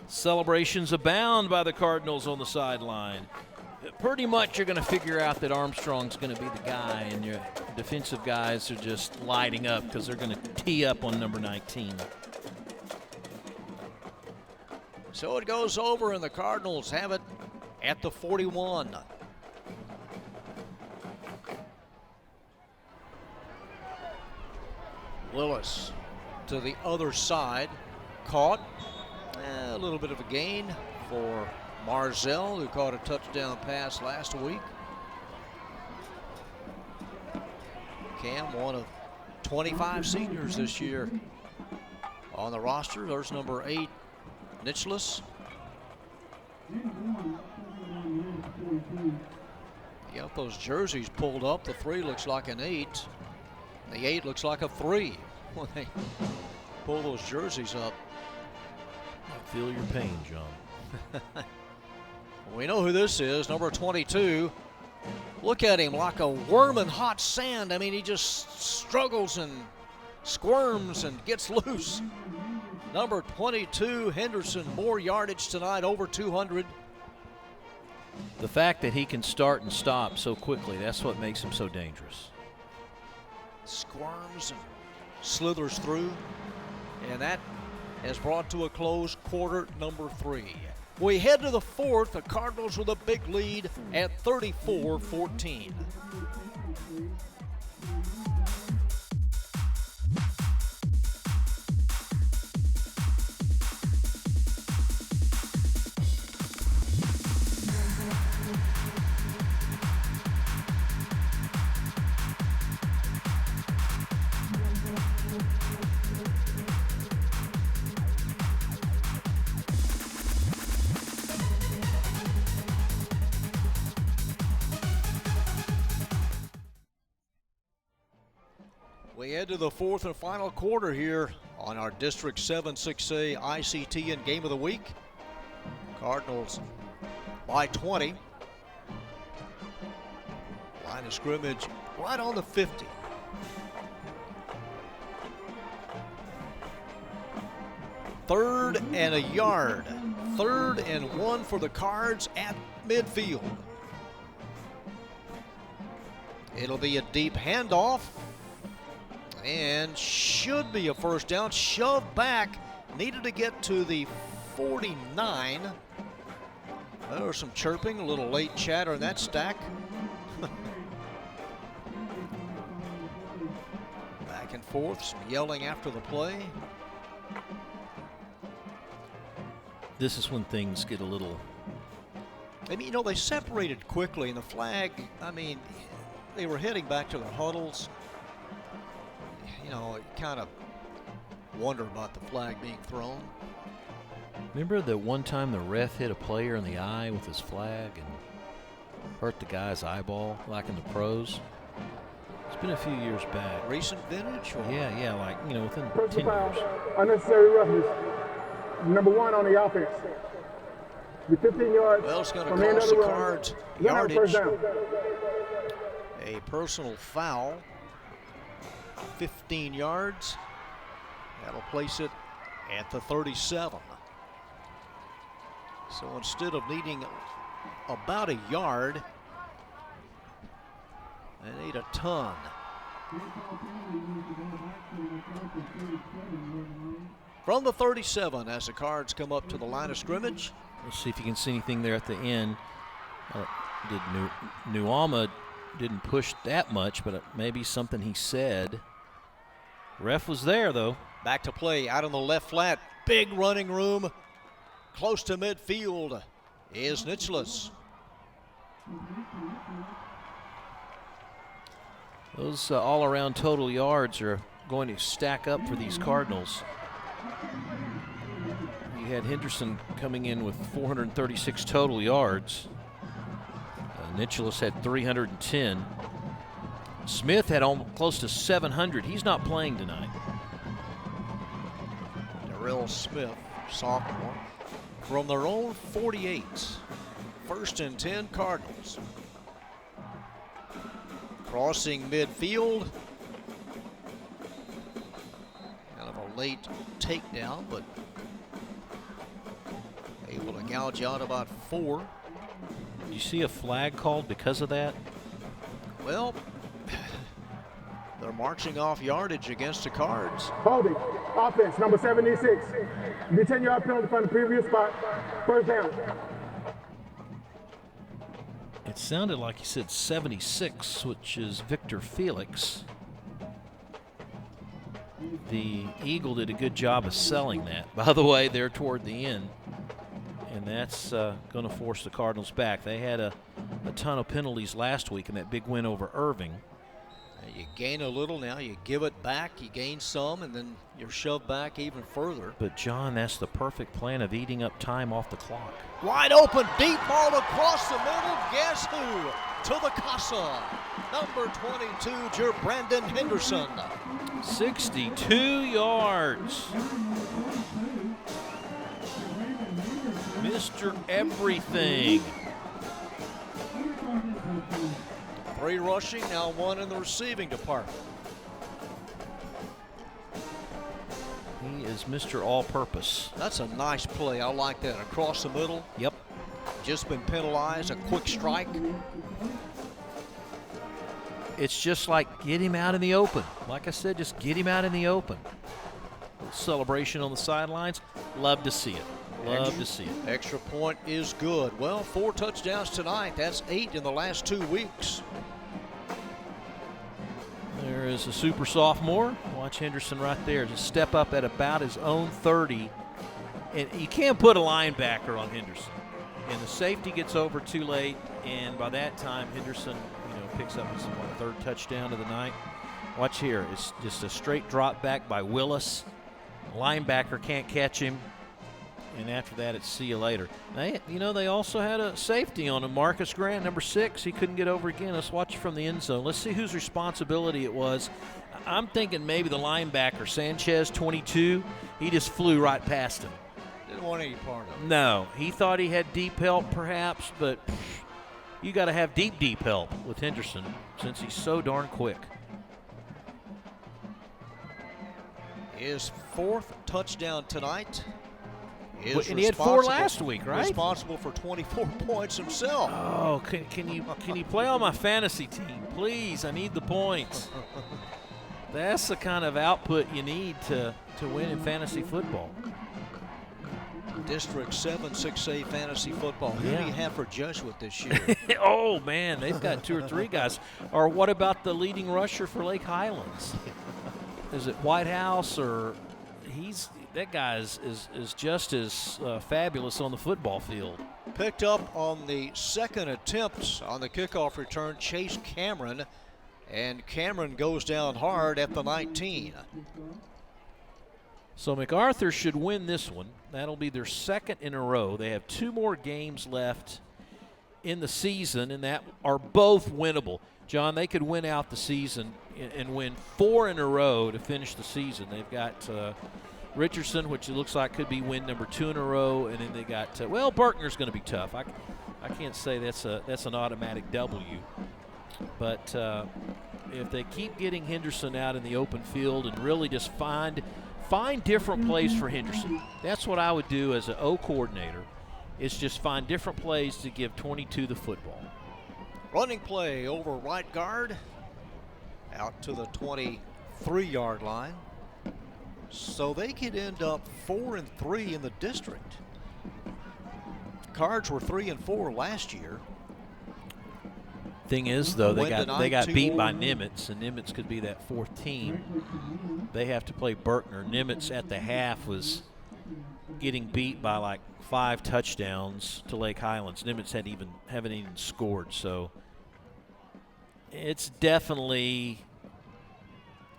Celebrations abound by the Cardinals on the sideline. Pretty much you're going to figure out that Armstrong's going to be the guy, and your defensive guys are just lighting up because they're going to tee up on number 19. So it goes over, and the Cardinals have it at the 41. Ellis to the other side, caught. A little bit of a gain for Marzell, who caught a touchdown pass last week. Cam, one of 25 seniors this year on the roster. There's number 8, Nicholas. You got those jerseys pulled up. The 3 looks like an 8. The 8 looks like a 3 when they pull those jerseys up. I feel your pain, John. We know who this is, number 22. Look at him, like a worm in hot sand. I mean, he just struggles and squirms and gets loose. Number 22, Henderson, more yardage tonight, over 200. The fact that he can start and stop so quickly, that's what makes him so dangerous. Squirms and slithers through, and that has brought to a close quarter number 3. We head to the 4th, the Cardinals with a big lead at 34-14. We head to the 4th and final quarter here on our District 7 6A ICTN Game of the Week. Cardinals by 20. Line of scrimmage right on the 50. Third and a yard. 3rd and 1 for the Cards at midfield. It'll be a deep handoff. And should be a first down. Shoved back. Needed to get to the 49. There was some chirping, a little late chatter in that stack. Back and forth, some yelling after the play. This is when things get a little... I mean, you know, they separated quickly, and the flag, I mean, they were heading back to their huddles. You know, I kind of wonder about the flag being thrown. Remember that one time the ref hit a player in the eye with his flag and hurt the guy's eyeball, like in the pros? It's been a few years back. Recent vintage? Or? Yeah, like, you know, within 10 Personal foul, years. unnecessary roughness. Number 1 on the offense. The 15 yards. Well, it's going to from the end cost of the run. Cards Then have first yardage. down. A personal foul. 15 yards. That'll place it at the 37. So instead of needing about a yard, they need a ton. From the 37 as the Cards come up to the line of scrimmage. Let's see if you can see anything there at the end. Did Nuama didn't push that much, but maybe something he said. Ref was there, though. Back to play out on the left flat. Big running room. Close to midfield is Nicholas. Those all-around total yards are going to stack up for these Cardinals. You had Henderson coming in with 436 total yards. Nicholas had 310. Smith had almost close to 700. He's not playing tonight. Darrell Smith, sophomore, from their own 48. 1st and 10 Cardinals. Crossing midfield. Kind of a late takedown, but able to gouge out about 4. Did you see a flag called because of that? Well, they're marching off yardage against the Cards. Holding. Offense, number 76. The 10-yard penalty from the previous spot. First down. It sounded like he said 76, which is Victor Felix. The Eagle did a good job of selling that. By the way, they're toward the end, and that's going to force the Cardinals back. They had a ton of penalties last week in that big win over Irving. You gain a little now, you give it back, you gain some, and then you're shoved back even further. But, John, that's the perfect plan of eating up time off the clock. Wide open, deep ball across the middle. Guess who? To the casa. Number 22, Brandon Henderson. 62 yards. Mr. Everything. 3 rushing, now 1 in the receiving department. He is Mr. All-Purpose. That's a nice play. I like that. Across the middle. Yep. Just been penalized. A quick strike. It's just like get him out in the open. Like I said, just get him out in the open. Celebration on the sidelines. Love to see it. Love to see it. Extra point is good. Well, 4 touchdowns tonight. That's 8 in the last 2 weeks. There is a super sophomore. Watch Henderson right there. Just step up at about his own 30. And you can't put a linebacker on Henderson. And the safety gets over too late. And by that time, Henderson, picks up his 3rd touchdown of the night. Watch here. It's just a straight drop back by Willis. Linebacker can't catch him. And after that, it's see you later. They also had a safety on him. Marcus Grant, number 6. He couldn't get over again. Let's watch it from the end zone. Let's see whose responsibility it was. I'm thinking maybe the linebacker, Sanchez, 22. He just flew right past him. Didn't want any part of it. No. He thought he had deep help, perhaps, but you got to have deep help with Henderson since he's so darn quick. His 4th touchdown tonight. And he had 4 last week, right? Responsible for 24 points himself. Oh, can you play on my fantasy team, please? I need the points. That's the kind of output you need to win in fantasy football. District 7 6A fantasy football. Who do you have for Jesuit this year? Oh man, they've got 2 or 3 guys. Or what about the leading rusher for Lake Highlands? Is it Whitehouse or that guy is just as fabulous on the football field. Picked up on the 2nd attempt on the kickoff return, Chase Cameron, and Cameron goes down hard at the 19. So MacArthur should win this one. That'll be their 2nd in a row. They have 2 more games left in the season, and that are both winnable. John, they could win out the season and win 4 in a row to finish the season. They've got Richardson, which it looks like could be win number 2 in a row, and then they got Berkner's going to be tough. I can't say that's an automatic W, but if they keep getting Henderson out in the open field and really just find different plays for Henderson, that's what I would do as an O coordinator. Is just find different plays to give 22 the football. Running play over right guard, out to the 23-yard line. So they could end up 4-3 in the district. Cards were 3-4 last year. Thing is, though, they got beat by Nimitz, and Nimitz could be that 4th team. They have to play Berkner. Nimitz at the half was getting beat by like 5 touchdowns to Lake Highlands. Nimitz haven't even scored, so it's definitely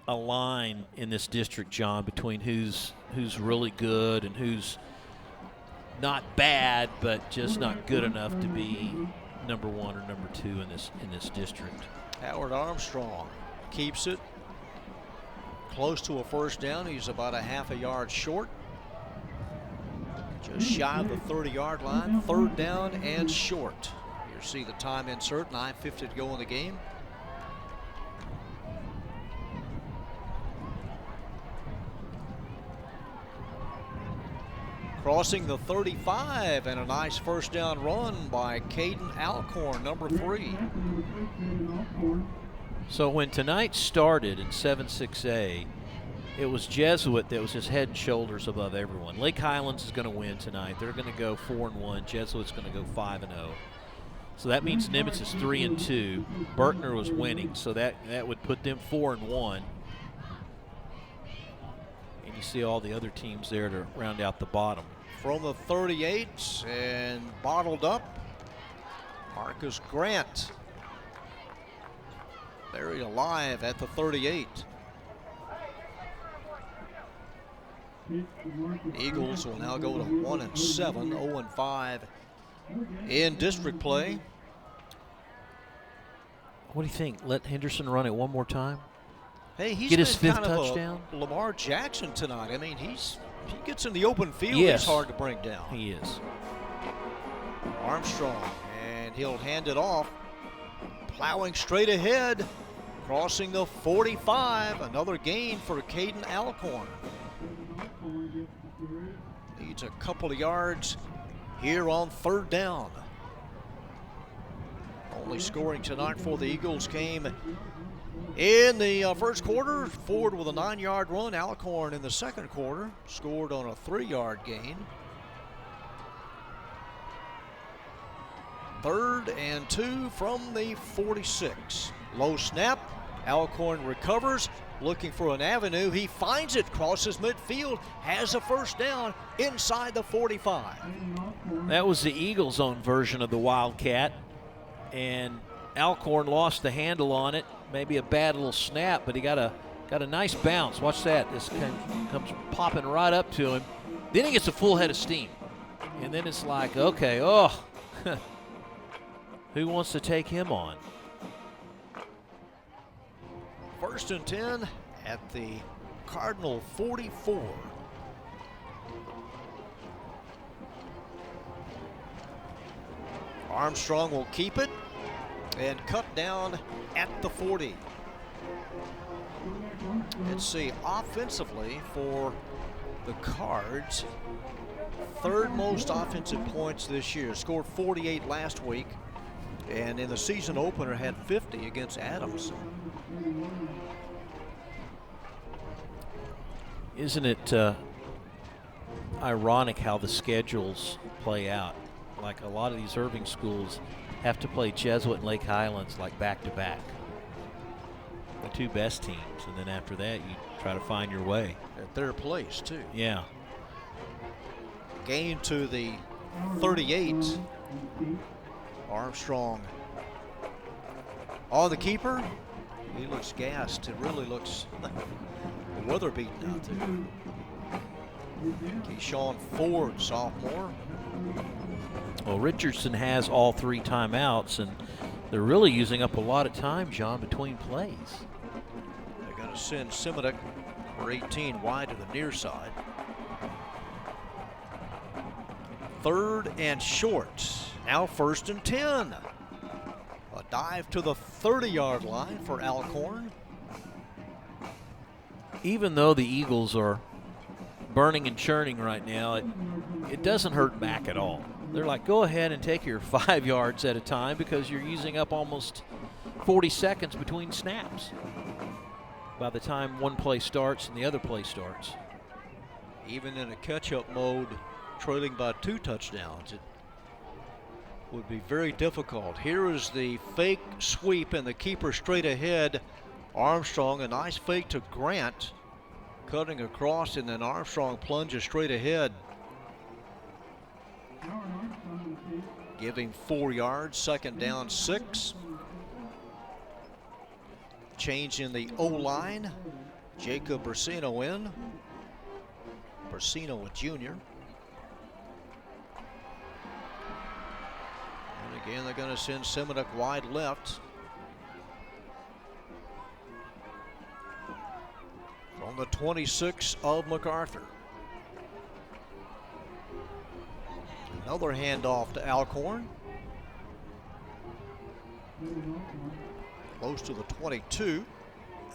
a line in this district, John, between who's really good and who's not bad, but just not good enough to be number 1 or number 2 in this district. Howard Armstrong keeps it close to a 1st down. He's about a half a yard short. Just shy of the 30-yard line. 3rd down and short. You see the time insert, 9:50 to go in the game. crossing the 35, and a nice first down run by Caden Alcorn, number 3. So when tonight started in 7-6A, it was Jesuit that was just head and shoulders above everyone. Lake Highlands is going to win tonight. They're going to go 4-1. Jesuit's going to go 5-0. So that means Nimitz is 3-2. Berkner was winning, so that would put them 4-1. And you see all the other teams there to round out the bottom. From the 38 and bottled up, Marcus Grant buried alive at the 38. Eagles will now go to 1-7, 0-5 in district play. What do you think? Let Henderson run it one more time? Hey, he's get his been 5th kind of touchdown. a Lamar Jackson tonight. I mean, he gets in the open field. Yes. He's hard to bring down. He is. Armstrong, and he'll hand it off. Plowing straight ahead, crossing the 45. Another gain for Caden Alcorn. Needs a couple of yards here on 3rd down. Only scoring tonight for the Eagles came in the first quarter. Ford with a 9-yard run. Alcorn in the second quarter scored on a 3-yard gain. 3rd and 2 from the 46. Low snap. Alcorn recovers, looking for an avenue. He finds it, crosses midfield, has a first down inside the 45. That was the Eagles' own version of the Wildcat, and Alcorn lost the handle on it. Maybe a bad little snap, but he got a nice bounce. Watch that. This comes popping right up to him. Then he gets a full head of steam, and then it's like, okay, who wants to take him on? 1st and 10 at the Cardinal 44. Armstrong will keep it and cut down at the 40. Let's see, offensively for the Cards, 3rd most offensive points this year. Scored 48 last week, and in the season opener had 50 against Adams. Isn't it ironic how the schedules play out? Like a lot of these Irving schools have to play Jesuit and Lake Highlands like back-to-back. The 2 best teams, and then after that you try to find your way. At their place, too. Yeah. Gain to the 38. Armstrong on the keeper. He looks gassed. It really looks weather beaten out there. Keyshawn Ford, sophomore. Well, Richardson has all 3 timeouts, and they're really using up a lot of time, John, between plays. They're going to send Simonek for 18 wide to the near side. 3rd and short. Now 1st and 10. A dive to the 30-yard line for Alcorn. Even though the Eagles are burning and churning right now, it doesn't hurt Mac at all. They're like, go ahead and take your 5 yards at a time because you're using up almost 40 seconds between snaps by the time one play starts and the other play starts. Even in a catch-up mode, trailing by 2 touchdowns, it would be very difficult. Here is the fake sweep and the keeper straight ahead. Armstrong, a nice fake to Grant, cutting across, and then Armstrong plunges straight ahead. Giving 4 yards, 2nd down 6. Change in the O-line. Jacob Bersino in. Bersino, a junior. And again, they're going to send Simonek wide left. On the 26 of MacArthur. Another handoff to Alcorn. Close to the 22.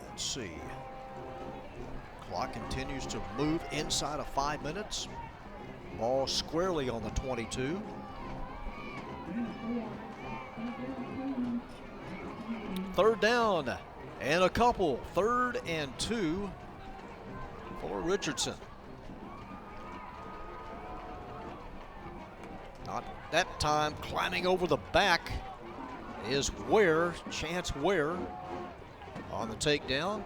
Let's see. Clock continues to move inside of 5 minutes. Ball squarely on the 22. Third down and a couple. 3rd and 2 for Richardson. Not that time. Climbing over the back is Chance Ware on the takedown.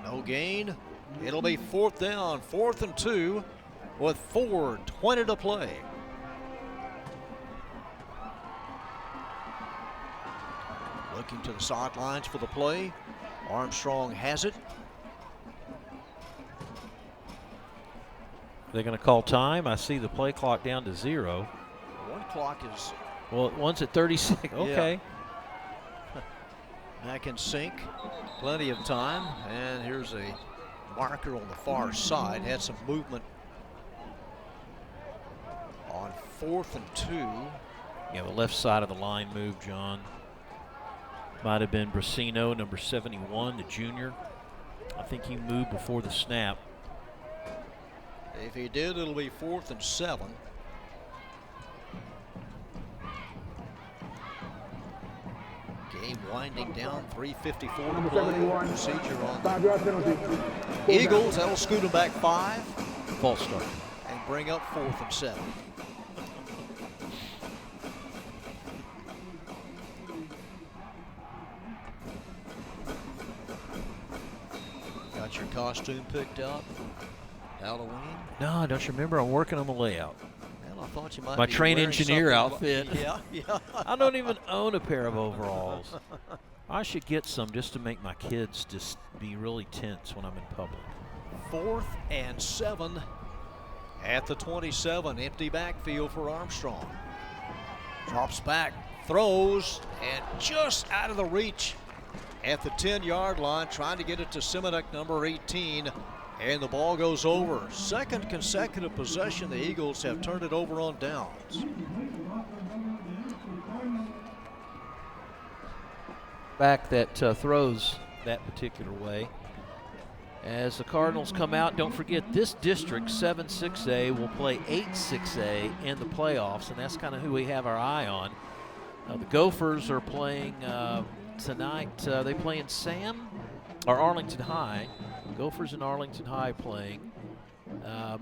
No gain. It'll be 4th down, 4th and 2 with 4:20 to play. Looking to the sidelines for the play. Armstrong has it. They're going to call time. I see the play clock down to 0. One clock is. Well, one's at 36. Okay. Yeah. Back in sync. Plenty of time. And here's a marker on the far side. Had some movement on 4th and 2. Yeah, the left side of the line moved, John. Might have been Brasino, number 71, the junior. I think he moved before the snap. If he did, it'll be 4th and 7. Game winding down, 3:54 to play. Procedure on the Eagles. That'll scoot them back 5. False start. And bring up 4th and 7. Got your costume picked up? Halloween? No, don't you remember? I'm working on the layout. Well, I thought you might My be train wearing engineer something outfit. Yeah. I don't even own a pair of overalls. I should get some just to make my kids just be really tense when I'm in public. 4th and 7 at the 27. Empty backfield for Armstrong. Drops back, throws, and just out of the reach at the 10-yard line, trying to get it to Simonek, number 18, and the ball goes over. 2nd consecutive possession. The Eagles have turned it over on downs. Back that throws that particular way. As the Cardinals come out, don't forget this district, 7-6A, will play 8-6A in the playoffs, and that's kind of who we have our eye on. The Gophers are playing tonight. They play in Arlington High. Gophers and Arlington High playing.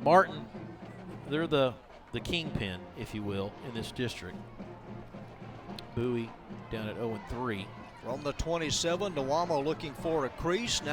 Martin, they're the kingpin, if you will, in this district. Bowie down at 0-3. From the 27, Nuamo looking for a crease. Now